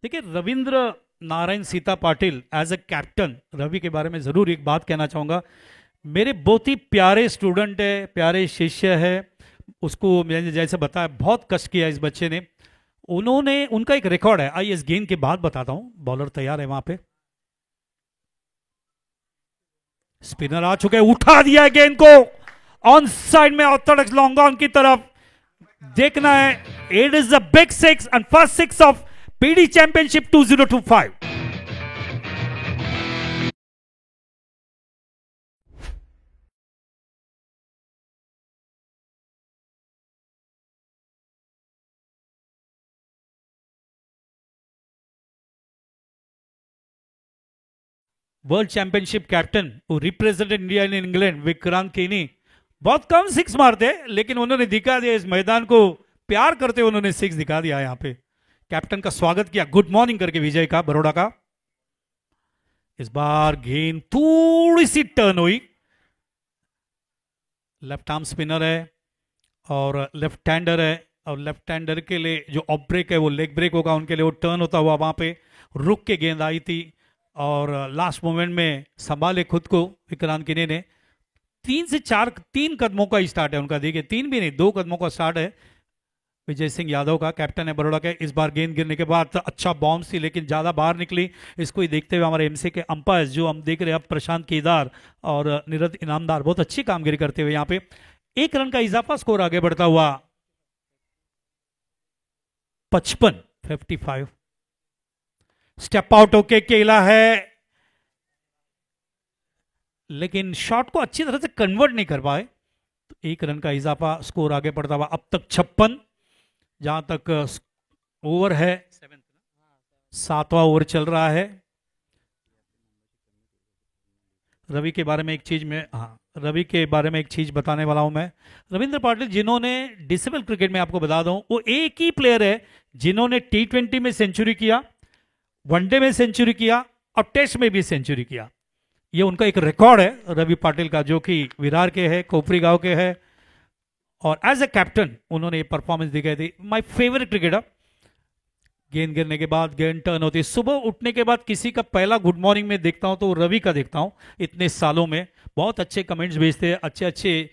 देखिए Ravindra Narayan Sita Patil as a captain, Ravi के बारे में ज़रूर एक बात कहना चाहूँगा। मेरे बहुत ही प्यारे स्टूडेंट है, प्यारे शिष्य है। उसको मैंने जैसे बताया बहुत कष्ट किया इस बच्चे ने। उन्होंने, उनका एक रिकॉर्ड है, आइए इस गेंद के बाद बताता हूँ। बॉलर तैयार है वहां पे, स्पिनर आ चुके हैं, उठा दिया है गेंद को ऑन साइड में ऑर्थोडॉक्स लॉन्ग ऑन की तरफ। देखना है, it is the big six end first six of PD championship 2025। World championship captain who represented India in England, Vikrant केनी। बहुत कम सिक्स मारते हैं, लेकिन उन्होंने दिखा दिया इस मैदान को, प्यार करते हुए उन्होंने सिक्स दिखा दिया यहां पे। कैप्टन का स्वागत किया गुड मॉर्निंग करके विजय का, बड़ौदा का। इस बार गेंद थोड़ी सी टर्न हुई। लेफ्ट आर्म स्पिनर है और लेफ्ट हैंडर है, और लेफ्ट हैंडर के लिए जो ऑफ ब्रेक है वो लेग ब्रेक होगा, उनके लिए वो टर्न होता हुआ वहां पे रुक के गेंद आई थी और लास्ट मोमेंट में संभाले खुद को विक्रांत किने ने। 3 से 4 3 कदमों का स्टार्ट है उनका, देखिए 3 भी नहीं 2 कदमों का स्टार्ट है विजय सिंह यादव का, कैप्टन है बड़ौदा के। इस बार गेंद गिरने के बाद अच्छा बाउंस थी, लेकिन ज्यादा बाहर निकली। इसको ही देखते हुए हमारे एमसी के अंपायर जो हम देख रहे हैं अब, प्रशांत केदार और नीरज इनामदार, बहुत अच्छी कामगिरी करते हुए यहाँ पे 1 रन का इजाफा, स्कोर आगे बढ़ता हुआ 55। स्टेप आउट होके केला है, लेकिन शॉट को अच्छी तरह से कन्वर्ट नहीं कर पाए, तो 1 रन का इजाफा, स्कोर आगे बढ़ता हुआ अब तक 56। जहां तक ओवर है 7वां ओवर चल रहा है। रवि के बारे में एक चीज में, हाँ रवि के बारे में एक चीज बताने वाला हूं मैं। रविंद्र पाटिल जिन्होंने डिसेबल क्रिकेट में, आपको बता दूं, वो एक ही प्लेयर है जिन्होंने T20 में सेंचुरी किया, वनडे में सेंचुरी किया और टेस्ट में भी सेंचुरी किया। ये उनका एक रिकॉर्ड है रवि पाटिल का, जो कि विरार के है, खोपरी गांव के है, और एज ए कैप्टन उन्होंने ये परफॉर्मेंस दिखाई थी। माय फेवरेट क्रिकेटर। गेंद गिरने के बाद गेंद टर्न होती है। सुबह उठने के बाद किसी का पहला गुड मॉर्निंग में देखता हूं तो रवि का देखता हूं। इतने सालों में बहुत अच्छे कमेंट्स भेजते हैं, अच्छे अच्छे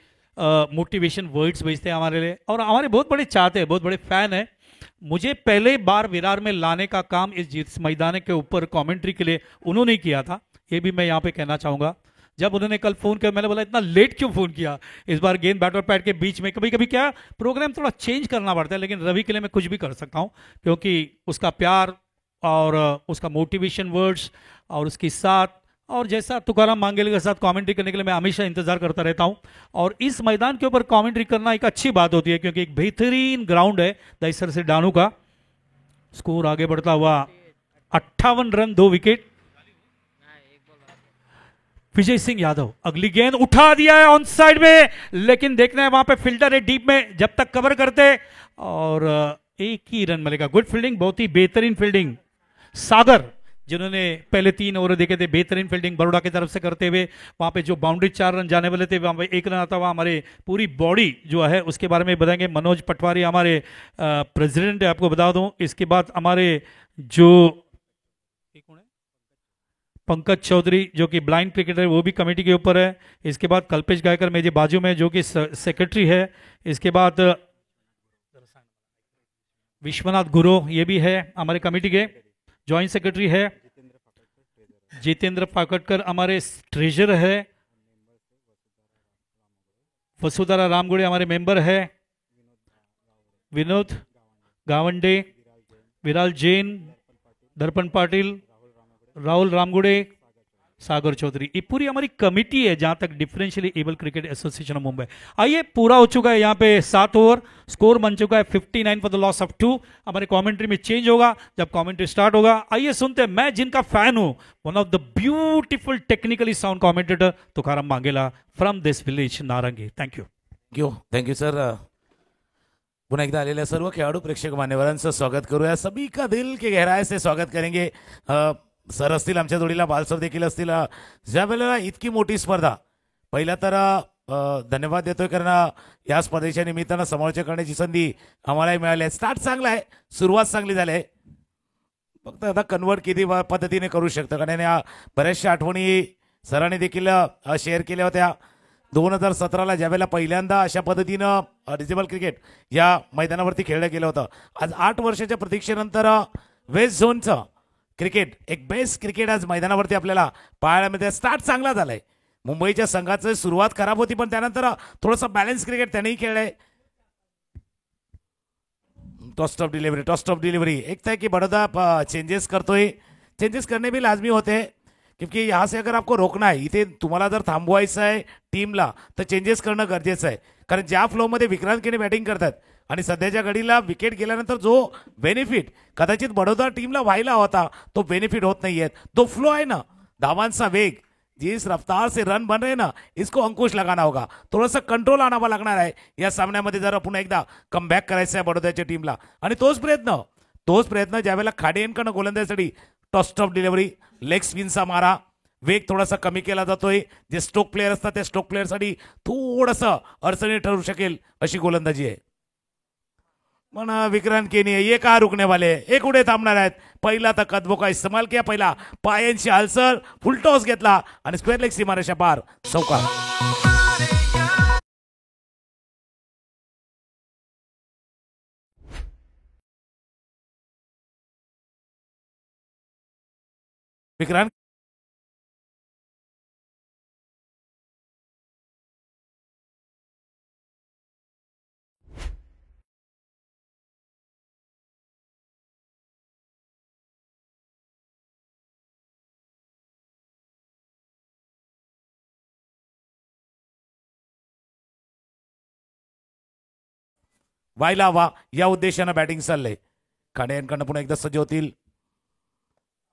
मोटिवेशन वर्ड्स भेजते हैं हमारे लिए, और हमारे बहुत बड़े चाहते हैं, बहुत बड़े फैन हैं। मुझे पहले बार विरार में लाने का काम इस मैदान के ऊपर कमेंट्री के लिए उन्होंने किया था, ये भी मैं यहाँ पे कहना चाहूंगा। जब उन्होंने कल फोन किया, मैंने बोला इतना लेट क्यों फोन किया। इस बार गेंद बैट और पैड के बीच में, कभी कभी क्या प्रोग्राम थोड़ा चेंज करना पड़ता है, लेकिन रवि के लिए मैं कुछ भी कर सकता हूँ, क्योंकि उसका प्यार और उसका मोटिवेशन वर्ड्स और उसकी साथ, और जैसा तुकाराम मांगेले के साथ कमेंट्री करने के लिए मैं हमेशा इंतजार करता रहता हूं। और इस मैदान के ऊपर कमेंट्री करना एक अच्छी बात होती है, क्योंकि एक बेहतरीन ग्राउंड है दहीसर से डानू का। स्कोर आगे बढ़ता हुआ 58 रन 2 विकेट। विजय सिंह यादव अगली गेंद उठा दिया है ऑन साइड में, लेकिन देखना है वहां पे फिल्टर है डीप में, जब तक कवर करते, और एक ही रन मिलेगा। गुड फील्डिंग, बहुत ही बेहतरीन फील्डिंग। सागर जिन्होंने पहले 3 ओवर देखे थे, बेहतरीन फील्डिंग बड़ौदा की तरफ से करते हुए, वहां पे जो बाउंड्री 4 रन जाने वाले थे वहां पे 1 रन आता हुआ। हमारे पूरी बॉडी जो है उसके बारे में बताएंगे मनोज पटवारी, हमारे प्रेसिडेंट है, आपको बता दूं। इसके बाद हमारे जो पंकज चौधरी जो कि ब्लाइंड क्रिकेटर है, वो भी कमेटी के ऊपर है। इसके बाद कल्पेश गायकर मेरे बाजू में जो कि सेक्रेटरी है। इसके बाद विश्वनाथ गुरु, ये भी है हमारे कमेटी के ज्वाइंट सेक्रेटरी है। जितेंद्र पाकटकर हमारे ट्रेजर है। वसुधारा रामगुड़े हमारे मेंबर है। विनोद गावंडे, विराल जैन, दर्पण पाटिल, राहुल रामगुड़े, सागर चौधरी, ये पूरी हमारी कमेटी है जहां तक differentially able cricket association of Mumbai. आइए, पूरा हो चुका है यहाँ पे 7 ओवर, स्कोर बन चुका है 59 फॉर द लॉस ऑफ 2। हमारे कमेंट्री में चेंज होगा जब कमेंट्री स्टार्ट होगा। आइए सुनते हैं, मैं जिनका फैन हूं, one of the beautiful technically sound commentator Tukaram Mangela from this village Narangi. Thank you thank you sir. पुन्हा एकदा आलेल्या सर्व खेळाडू प्रेक्षक मान्यवरांचं स्वागत करूया, सभी का दिल के गहराई से स्वागत करेंगे। सर असतील, आमच्या जोडीला बालसर देखील असतील। ज्या वेळेला इतकी मोठी स्पर्धा, पहिला तर धन्यवाद देतोय, कारण या स्पर्धेच्या निमित्तानं समालोचन करण्याची संधी आम्हालाही मिळाली आहे। स्टार्ट चांगला आहे, सुरुवात चांगली झाली आहे। फक्त आता कन्वर्ट किती पद्धतीने करू शकतं, कारण या बऱ्याचशा आठवणी सरांनी देखील शेअर केल्या होत्या. 2017ला ज्यावेळेला पहिल्यांदा अशा पद्धतीनं डिसेबल क्रिकेट या मैदानावरती खेळलं गेलं होतं. आज 8 वर्षाच्या प्रतीक्षेनंतर वेस्ट झोनचं क्रिकेट, एक बेस्ट क्रिकेट आज मैदानावरती आपल्याला पाहायला मिळते. स्टार्ट चांगला झालाय मुंबईच्या संघाचं. सुरुवात खराब होती पण त्यानंतर थोडंसं बॅलन्स क्रिकेट त्यांनीही खेळलंय. टॉस ऑफ डिलीवरी एक था कि बड़ौदा चेंजेस करतोय. चेंजेस करने भी लाजमी होते क्योंकि यहाँ से अगर आपको रोकना है, इथे तुम्हाला जर थांबवायचं आहे टीमला तर चेंजेस करणं गरजेचं आहे. कारण ज्या फ्लोमध्ये विक्रांत केने बॅटिंग करतात आणि सध्याच्या घडीला विकेट गेल्यानंतर जो बेनिफिट कदाचित बडोदा टीमला व्हायला होता तो बेनिफिट होत नाहीये. तो फ्लो आहे ना, धावांचा वेग, जिस रफ्तार से रन बन रहे ना, इसको अंकुश लगाना होगा. थोडंसं कंट्रोल आणावा लागणार आहे या सामन्यामध्ये जर पुन्हा एकदा कमबॅक करायचं आहे बडोद्याच्या टीमला. आणि तोच प्रयत्न ज्यावेळेला खाडेंकडनं गोलंदाजीसाठी टॉस ऑफ डिलिव्हरी, लेग स्पिनचा मारा, वेग थोडासा कमी केला जातोय. जे स्ट्रोक प्लेयर असतात त्या स्ट्रोक प्लेअरसाठी थोडंसं अडचणी ठरू शकेल अशी गोलंदाजी आहे. पण विक्रांत केनी ये का रुकने वाले, हे कुठे थांबणार आहेत. पहिला तर कदमों का इस्तेमाल किया, पहिला पायांची हालसर, फुल टॉस घेतला आणि स्क्वेअर लेग सीमारेषा पार, चौकार. विक्रांत व्हायला हवा या उद्देशानं बॅटिंग चाललंय. खांडेंकडनं पुन्हा एकदा सज्ज होतील.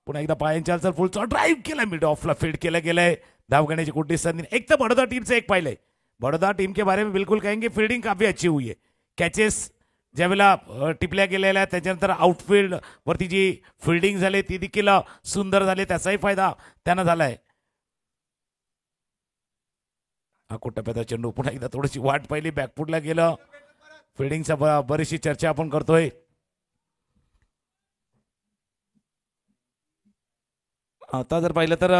पुन्हा एकदा पायांची हालचाल, फुलचा ड्राईव्ह केला, मिड ऑफला फील्ड केला गेलाय. धाव घेण्याची कुठली संधी. एक तर बड़ौदा टीम से एक पाहिलंय. बड़ौदा टीम के बारे में बिल्कुल कहेंगे फील्डिंग काफी अच्छी हुई है. कॅचेस ज्यावेळेला टिपल्या गेलेल्या आहेत त्याच्यानंतर आउटफील्ड वरती जी फिल्डिंग झाली ती देखील सुंदर झाली, त्याचाही फायदा त्यांना झालाय. हा टप्प्याचा चेंडू, पुन्हा एकदा थोडीशी वाट पाहिली, बॅकफुटला गेलं. फिल्डिंगचा बरीचशी चर्चा आपण करतोय. आता जर पाहिलं तर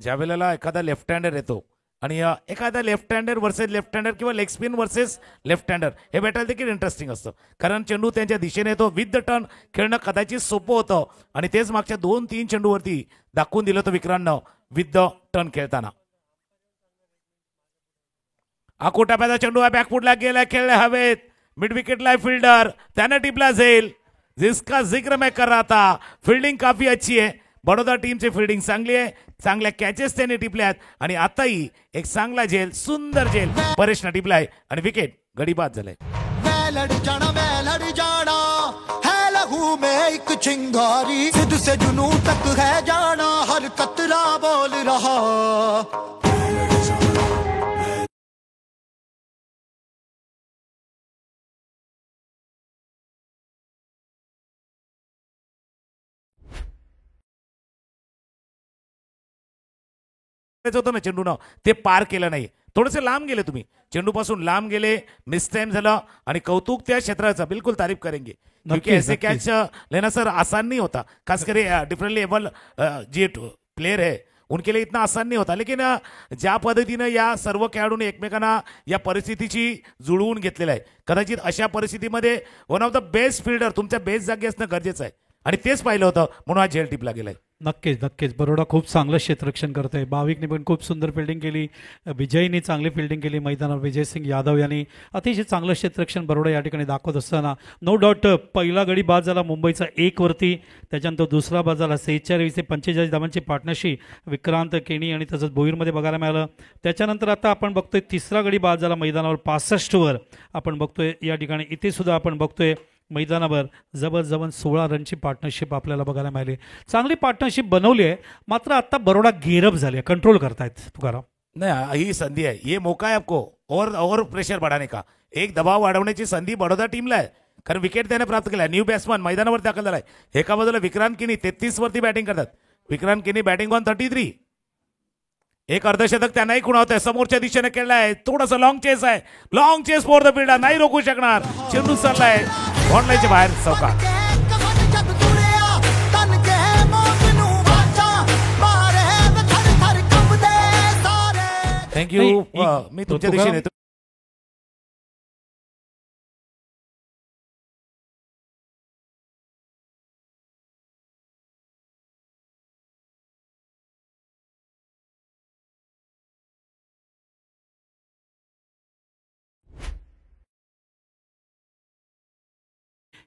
ज्या वेळेला एखादा लेफ्ट हँडर येतो आणि एखादा left hander versus left hander किंवा leg spin versus left hander हे बॅटल देखील इंटरेस्टिंग असतं. कारण चेंडू त्यांच्या दिशेने येतो. विथ द टर्न खेळणं कदाचित सोपं होतं आणि तेच मागच्या 2-3 चेंडूवरती दाखवून दिलं होतं विक्रांतनं विथ द टर्न खेळताना. आकोटाप्याचा चेंडू आहे, बॅकफुटला गेला, खेळले हवेत, मिड विकेटला फील्डर, त्याने टिपला जाईल. जिसका जिक्र मैं कर रहा था, फील्डिंग काफी अच्छी है. बडोदा टीमची फील्डिंग चांगली आहे, चांगल्या कॅचेस त्याने टिपल्यात आणि आताही एक चांगला झेल, सुंदर झेल परेशने टिपलाय आणि विकेट गडी बाद झालाय. मैं लड़ जाना है लहू में एक चिंगारी, जिद से जुनू तक है जाना, हर कतरा बोल रहा. होतं ना चेंडूनं, ते पार केलं नाही. थोडेसे लांब गेले तुम्ही, चेंडू पासून लांब गेले, मिस टाइम झालं आणि कौतुक त्या क्षेत्राचं, बिल्कुल तारीफ करेंगे. क्योंकि ऐसे कैच लेना सर आसान नहीं होता, खासकर डिफरेंटली एबल जे प्लेयर है उनके लिए इतना आसान नहीं होता. लेकिन ज्या पद्धतीनं या सर्व खेळाडूंनी एकमेकांना या परिस्थितीची जुळवून घेतलेलं आहे, कदाचित अशा परिस्थितीमध्ये one of the best fielder तुमच्या बेस्ट जागी असणं गरजेचं आहे आणि तेच पाहिलं होतं म्हणून हा झेल टिपला गेलाय. नक्कीच बरोडा खूप चांगलं क्षेत्ररक्षण करतोय. भाविकने पण खूप सुंदर फिल्डिंग केली, विजयनी चांगली फिल्डिंग केली मैदानावर. विजयसिंग यादव यांनी अतिशय चांगलं क्षेत्ररक्षण बरोडा या ठिकाणी दाखवत असताना नो डाऊट पहिला गडी बाद झाला मुंबईचा 1 वरती, त्याच्यानंतर दुसरा बाद झाला 46 ते 45 धावांची पार्टनरशिप विक्रांत केनी आणि तसंच भोईरमध्ये बघायला मिळालं. त्याच्यानंतर आता आपण बघतोय तिसरा गडी बाद झाला मैदानावर 65 वर आपण बघतोय या ठिकाणी. इथे सुद्धा आपण बघतोय मैदानावर जवळजवळ 16 रनची पार्टनरशिप आपल्याला बघायला मिळाली. चांगली पार्टनरशिप बनवली आहे, मात्र आता बरोडा गेरअप झाली, कंट्रोल करतायत तुकाराम. नाही, ही संधी आहे, ये मौका है आपको ओव्हर प्रेशर बढ़ाने का. एक दबाव वाढवण्याची संधी बडोदा टीमला आहे, कारण विकेट त्याने प्राप्त केला. न्यू बॅट्समन मैदानावर दाखल झालाय. एका बाजूला विक्रांत केनी 33 वरती बॅटिंग करतात. विक्रांत केनी बॅटिंग ऑन 33, एक अर्धशतक त्यांनाही खुणावतंय. समोरच्या दिशेने खेळलाय, थोडंसं लॉंग चेस आहे, long chase for the fielder, नाही रोखू शकणार. चेंडू चाललाय ऑनलाईनच्या बाहेर, चौकार. थँक्यू. नाही, मी तो- तुमच्या तो दिशेने का- येतो.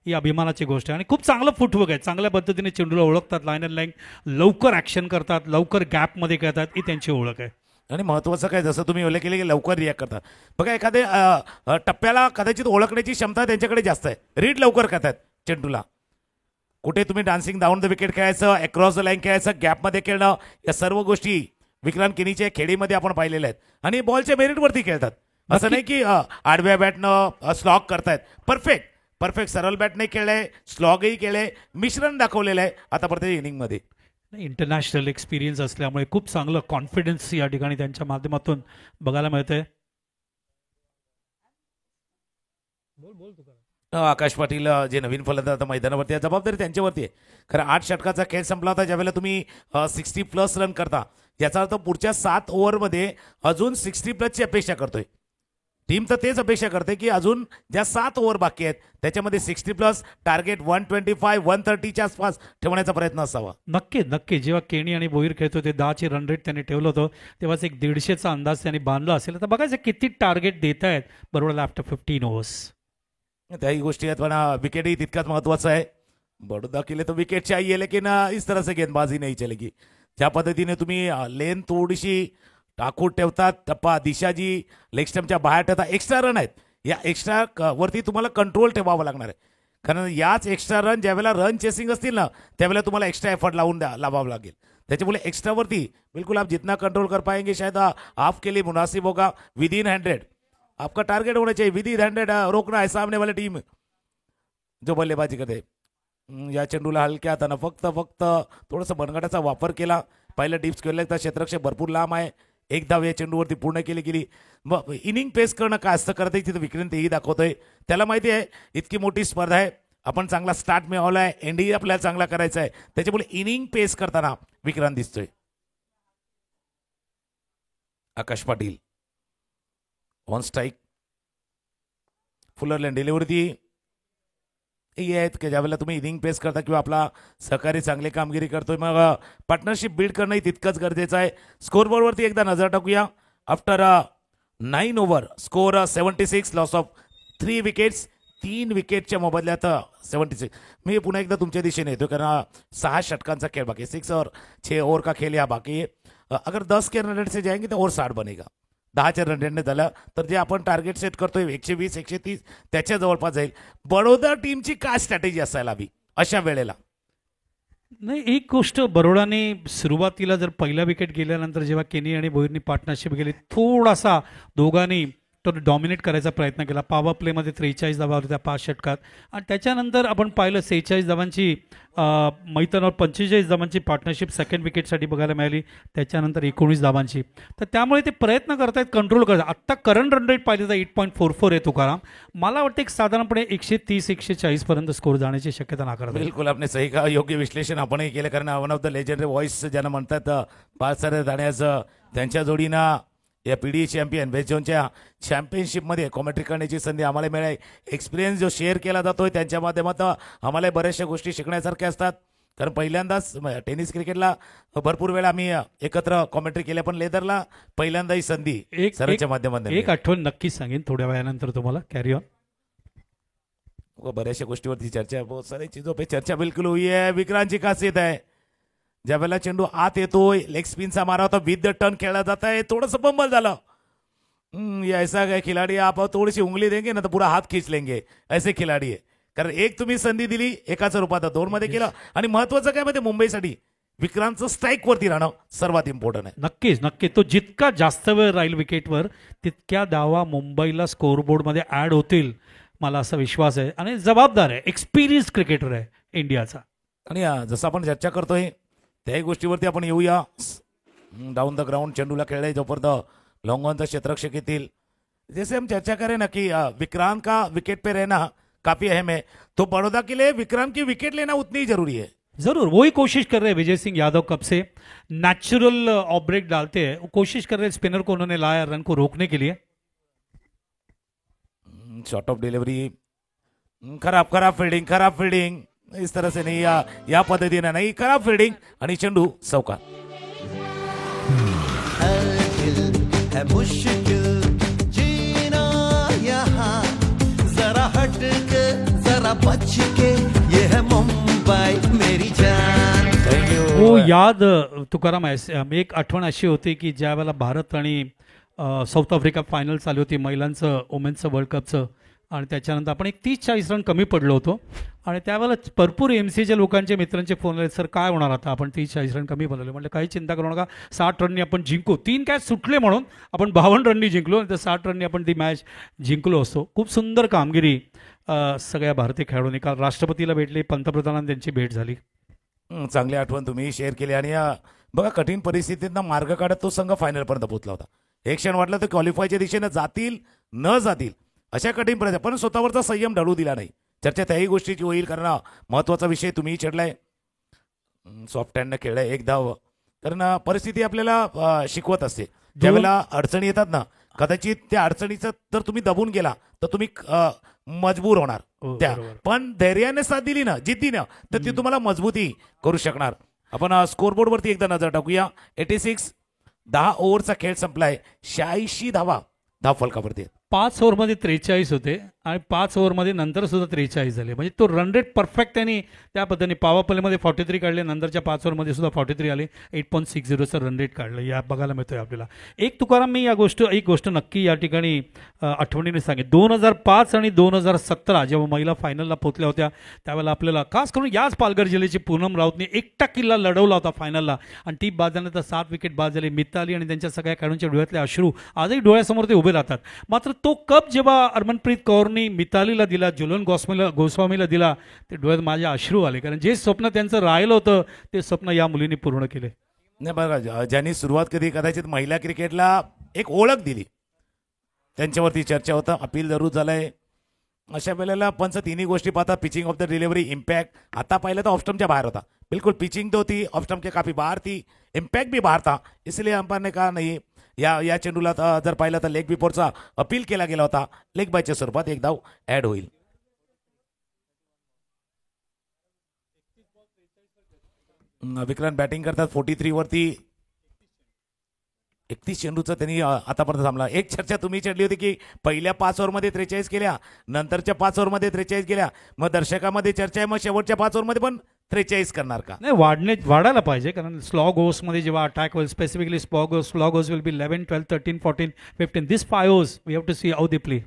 ही अभिमानाची गोष्ट आहे आणि खूप चांगलं फुटवर्क आहे. चांगल्या पद्धतीने चेंडूला ओळखतात, लाईन अँड लाईन लवकर ॲक्शन करतात, लवकर गॅपमध्ये खेळतात, ही त्यांची ओळख आहे. आणि महत्वाचं काय, जसं तुम्ही उल्लेख केले की लवकर रिॲक्ट करतात. बघा एखाद्या टप्प्याला कदाचित ओळखण्याची क्षमता त्यांच्याकडे जास्त आहे. रीड लवकर करतात चेंडूला. कुठे तुम्ही डान्सिंग डाऊन द विकेट खेळायचं, अक्रॉस द लाईन खेळायचं, गॅपमध्ये खेळणं, या सर्व गोष्टी विक्रांत केनीच्या खेळीमध्ये आपण पाहिलेल्या आहेत. आणि बॉलच्या मेरिटवरती खेळतात. असं नाही की आडव्या बॅटनं स्लॉग करतायत. परफेक्ट सरळ बॅट नाही खेळले, स्लॉगही केले, मिश्रण दाखवलेलं आहे आतापर्यंत इनिंगमध्ये. इंटरनॅशनल एक्सपिरियन्स असल्यामुळे खूप चांगलं कॉन्फिडन्स या ठिकाणी त्यांच्या माध्यमातून बघायला मिळतंय. आकाश पाटील जे नवीन फलंदाज आता मैदानावरती आहे, जबाबदारी त्यांच्यावरती आहे. खरं 8 षटकाचा खेळ संपला होता, ज्यावेळेला तुम्ही 60+ रन करता, याचा अर्थ पुढच्या 7 ओव्हरमध्ये अजून 60+ अपेक्षा करतोय. टीम तर तेच अपेक्षा करते की अजून ज्या 7 ओव्हर बाकी आहेत त्याच्यामध्ये 60+ टार्गेट 125 130च्या आसपास ठेवण्याचा प्रयत्न असावा. नक्की जेव्हा केणी आणि बोईर खेळत होते 10ची रन रेट त्यांनी ठेवलं होतं, तेव्हाच एक 150चा अंदाज त्यांनी बांधला असेल. तर बघायचं किती टार्गेट देत आहेत बरोबर आफ्टर 15 ओव्हर्स. त्याही गोष्टी आहेत, पण विकेटही तितकाच महत्वाचा आहे. बडोदा के लिए तो विकेट चाहिए, लेकिन इस तरह से गेंदबाजी नहीं चलेगी. ज्या पद्धतीने तुम्ही लेन थोडीशी टाकून ठेवतात, टप्पा दिशाजी लेग स्टंपच्या बाहेर ठेवतात, एक्स्ट्रा रन आहेत. या एक्स्ट्रा वरती तुम्हाला कंट्रोल ठेवावं लागणार आहे. कारण याच एक्स्ट्रा रन ज्यावेळेला रन चेसिंग असतील ना, त्यावेळेला तुम्हाला एक्स्ट्रा एफर्ट लावावं लागेल. त्याच्यामुळे एक्स्ट्रावरती बिल्कुल आप जितना कंट्रोल कर पाएंगे शायद आपके लिए मुनासिब होगा. विद इन 100 आपका टारगेट होना चाहिए. विद इन 100 रोकना है सामने वाली टीम जो बल्लेबाजी करते. या चेंडूला हलक्या हातानं फक्त थोडंसं बनगटाचा वापर केला. पहिलं डिप्स केलं तर क्षेत्ररक्षक भरपूर लांब आहे. एक धाव या चेंडूवरती पूर्ण गेली. मग इनिंग पेस करणं काय असतं करता तिथं विक्रांत हेही दाखवतोय. त्याला माहिती आहे इतकी मोठी स्पर्धा आहे, आपण चांगला स्टार्ट मिळवला आहे, एंडही आपल्याला चांगला करायचा आहे. त्याच्यामुळे इनिंग पेस करताना विक्रांत दिसतोय. आकाश पाटील ऑन स्ट्राईक. फुलरलँड डिलिव्हरी हे आहेत की ज्यावेळेला तुम्ही इनिंग पेस करता किंवा आपला सहकारी चांगली कामगिरी करतोय, मग पार्टनरशिप बिल्ड करणंही तितकंच गरजेचं आहे. स्कोरबोर्डवरती एकदा नजर टाकूया. After 9 over score 76, loss of 3 wickets. 3 विकेटच्या मोबदल्यात 76. मी पुन्हा एकदा तुमच्या दिशेने येतो कारण 6 षटकांचा खेळ बाकी, 6 और 6 ओव्हर का खेळ या बाकी है. अगर 10 के रन रेट से जाएंगे तो और 60 बनेगा. 10च्या रन रेटने झालं तर जे आपण टार्गेट सेट करतोय 120 130 त्याच्या जवळपास जाईल. बडोदा टीमची काय स्ट्रॅटेजी असायला हवी अशा वेळेला? नाही, एक गोष्ट बरोडाने सुरुवातीला जर पहिला विकेट गेल्यानंतर जेव्हा केनी आणि बोईरनी पार्टनरशिप केली, थोडासा दोघांनी तो डॉमिनेट करायचा प्रयत्न केला. पॉवर प्लेमध्ये 43 धावा होत्या 5 षटकात आणि त्याच्यानंतर आपण पाहिलं 46 धावांची मैदानावर 45 धावांची पार्टनरशिप सेकंड विकेटसाठी बघायला मिळाली. त्याच्यानंतर 19 धावांची. तर त्यामुळे ते प्रयत्न करतायत, कंट्रोल करतात. आत्ता करंट रन रेट पाहिजे तर 8.44 आहे तुकाराम. मला वाटतं एक साधारणपणे 130-140 पर्यंत स्कोर जाण्याची शक्यता नाकारत. बिलकुल आपने सही कहा. योग्य विश्लेषण आपणही केलं कारण one of the legendary voice ज्यांना म्हणतात पाळसारे दाण्याचं, त्यांच्या जोडीनं या पीडी चॅम्पियन वेस्ट झोनच्या चॅम्पियनशिपमध्ये कॉमेंट्री करण्याची संधी आम्हाला मिळाली. एक्सपिरियन्स जो शेअर केला जातोय त्यांच्या माध्यमातून आम्हाला बऱ्याचशा गोष्टी शिकण्यासारख्या असतात. कारण पहिल्यांदाच टेनिस क्रिकेटला भरपूर वेळा आम्ही एकत्र कॉमेंट्री केल्या, पण लेदरला पहिल्यांदा ही संधी सरांच्या माध्यमातून. एक आठवण नक्कीच सांगेन थोड्या वेळानंतर तुम्हाला. Carry on. बऱ्याचशा गोष्टीवरती चर्चा, बहुत सारी चीजों पे चर्चा बिल्कुल हुई है. विक्रांतची खासियत आहे ज्यावेळेला चेंडू आत येतोय, लेग स्पिनचा मारा होता, विथ द टर्न खेळला जात आहे, थोडंसं बंबल झालं. ये ऐसा काय खिलाडी आप थोडीशी उंगली देंगे ना तो पूरा हात खींच लेंगे, ऐसे खिलाडी आहे. कारण एक तुम्ही संधी दिली एकाच रूपात 2 मध्ये केलं. आणि महत्वाचं काय माहिती मुंबईसाठी विक्रांतचं स्ट्राईक वरती राहणं सर्वात इम्पॉर्टंट आहे. नक्कीच तो जितका जास्त वेळ राहील विकेटवर तितक्या धावा मुंबईला स्कोरबोर्डमध्ये ऍड होतील, मला असा विश्वास आहे. आणि जबाबदार आहे, एक्सपिरियन्स क्रिकेटर आहे इंडियाचा. आणि जसं आपण चर्चा करतोय त्याही गोष्टीवरती आपण येऊया. डाऊन द ग्राउंड चेंडूला खेळले जोपर्यंत लॉन्ग ऑनचा क्षेत्ररक्षक येतील. जैसे हम चर्चा करें ना कि विक्रांत का विकेट पे रहना काफी अहम है, तो बड़ौदा के लिए विक्रांत की विकेट लेना उतनी ही जरूरी है. जरूर वही कोशिश कर रहे हैं विजय सिंह यादव कब से नेचुरल ऑफ ब्रेक डालते हैं, वो कोशिश कर रहे हैं स्पिनर को उन्होंने लाया रन को रोकने के लिए। शॉर्ट ऑफ डिलिव्हरी, खराब फिल्डिंग इस तरह से नहीं, या पद्धतीने नाही, खराब फिल्डिंग आणि चेंडू चौकार। है मुश्किल जीना यहाँ, जरा हट के जरा बच के, ये है मुंबई मेरी जान। वो याद तुकाराम एक आठवण अशी होती की ज्या वेळेला भारत आणि साऊथ आफ्रिका फायनल चालू होती महिलांचं वुमेन्सचं वर्ल्ड कपचं, आणि त्याच्यानंतर आपण एक 30-40 रन कमी पडलो होतो, आणि त्यावेळेला भरपूर MCच्या लोकांचे मित्रांचे फोन आले, सर काय होणार आता, आपण 30-40 रन कमी पडलो. म्हटलं काही चिंता करू नका, 60 रननी आपण जिंकू. 3 कॅच सुटले म्हणून आपण 52 रननी जिंकलो, आणि 60 रननी आपण ती मॅच जिंकलो असतो. खूप सुंदर कामगिरी सगळ्या भारतीय खेळाडूंनी. काल राष्ट्रपतीला भेटले, पंतप्रधानांनी त्यांची भेट झाली. चांगली आठवण तुम्ही शेअर केली. आणि बघा कठीण परिस्थितीतनं मार्ग काढत तो संघ फायनलपर्यंत पोहोचला होता. एक क्षण वाटलं तर क्वालिफायच्या दिशेनं जातील न जातील अशा कठीण परिस्थिती, पण स्वतःवरचा संयम ढळू दिला नाही. चर्चा त्याही गोष्टीची होईल, कारण महत्वाचा विषय तुम्ही छेडलाय. सॉफ्ट हँडनं खेळलाय, एक धाव, कारण परिस्थिती आपल्याला शिकवत असते. ज्यावेळेला अडचणी येतात ना, कदाचित त्या अडचणीचं जर तुम्ही दबून गेला तर तुम्ही मजबूर होणार त्या, पण धैर्याने साथ दिली ना, जिद्दीनं, तर ती तुम्हाला मजबूती करू शकणार. आपण स्कोरबोर्डवरती एकदा नजर टाकूया. 86, 10 ओव्हरचा खेळ संपलाय, 86 धावा धाव फलकावरती. 5 ओव्हरमध्ये 43 होते, आणि 5 ओव्हरमध्ये नंतर सुद्धा 43 झाले. म्हणजे तो रन रेट परफेक्ट त्यांनी त्या पद्धतीने पॉवर प्लेमध्ये 43 काढले, नंतरच्या 5 ओव्हरमध्ये सुद्धा 43 आले. 8.60चं रन रेट काढलं, या बघायला मिळतोय आपल्याला. एक तुकाराम, मी एक गोष्ट नक्की या ठिकाणी आठवणीने सांगेन. 2005 आणि 2017 जेव्हा महिला फायनलला पोहोचल्या होत्या, त्यावेळेला आपल्याला खास करून याच पालघर जिल्ह्याची पूनम राऊतने एकटा किल्ला लढवला होता फायनलला, आणि ती बाद झाल्यानंतर 7 विकेट बाद झाली. मिताली आणि त्यांच्या सगळ्या खेळाडूंच्या डोळ्यातले अश्रू आजही डोळ्यासमोर ते उभे राहतात. मात्र तो कप जेव्हा हरमनप्रीत कौरनी मितालीला दिला, झुलन गोस्वामीला दिला, ते डोळ्यात माझ्या अश्रू आले, कारण जे स्वप्न त्यांचं राहिलं होतं ते स्वप्न या मुलींनी पूर्ण केले. नाही बघा, ज्यांनी सुरुवात कधी कदाचित महिला क्रिकेटला एक ओळख दिली, त्यांच्यावरती चर्चा होता, अपील जरूर झालंय. अशा वेळेला पंच तिन्ही गोष्टी पाहतात. Pitching of the delivery, impact. आता पाहिलं तर ऑफस्टम्पच्या बाहेर होता, बिल्कुल पिचिंग तो थी, ऑफस्टम्प के काफी बाहर थी, इम्पॅक्ट भी बाहर था, इसलिए अंपायर ने कहा नहीं. या चेंडूला जर पाहिलं तर लेग बिफोरचा अपील केला गेला होता, लेग बायच्या स्वरूपात एक धाव ऍड होईल. विक्रांत बॅटिंग करतात 43 वरती. 31 चेंडूचं त्यांनी आतापर्यंत थांबला. एक चर्चा तुम्ही चढली होती की पहिल्या 5 ओव्हरमध्ये 43 केल्या, नंतरच्या 5 ओव्हरमध्ये 43 केल्या. मग दर्शकामध्ये चर्चा आहे, मग शेवटच्या 5 ओव्हरमध्ये पण 43 करणार का? नाही, वाढायला पाहिजे, कारण स्लॉग ओव्हर्समध्ये जेव्हा अटॅक होईल, specifically slog overs will be 11, 12, 13, 14, 15. This 5 overs we have to see how they play.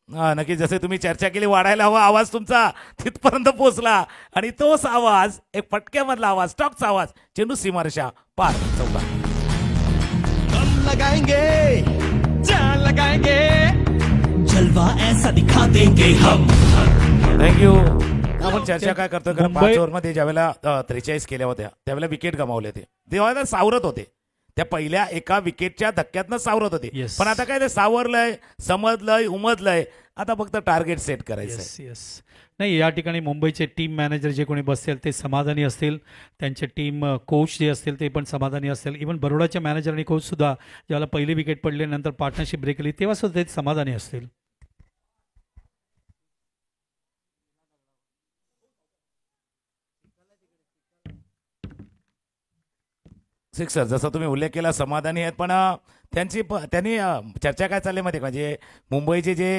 नक्की जसे तुम्ही चर्चा केली, वाढायला हवा आवाज तुमचा तिथपर्यंत पोहोचला, आणि तोच आवाज एक फटक्यामधला आवाज, स्टॉकचा आवाज, चेंडू सीमारेषा पार, चौका. लगाएंगे, जान लगाएंगे, जलवा ऐसा दिखा देंगे हम. थँक्यू. आपण चर्चा काय करतो, कारण मुंबई- 5 ओव्हरमध्ये ज्यावेळेला 43 केल्या होत्या त्यावेळेला विकेट गमावले होते, तेव्हा सावरत होते. त्या पहिल्या एका विकेटच्या धक्क्यातनं सावरत होते. Yes. पण आता काय ते सावरलंय, समजलंय, उमजलंय, आता फक्त टार्गेट सेट करायचं. येस. नाही, या ठिकाणी मुंबईचे टीम मॅनेजर जे कोणी बसतील ते समाधानी असतील, त्यांचे टीम कोच जे असतील ते पण समाधानी असतील. इव्हन बरोडाचे मॅनेजर आणि कोच सुद्धा ज्याला पहिली विकेट पडली, नंतर पार्टनरशिप ब्रेक केली, तेव्हा सुद्धा ते समाधानी असतील. सिक्सर, जसं तुम्ही उल्लेख केला, समाधानी आहेत. पण त्यांनी चर्चा काय चालली माहिती का, जे मुंबईचे जे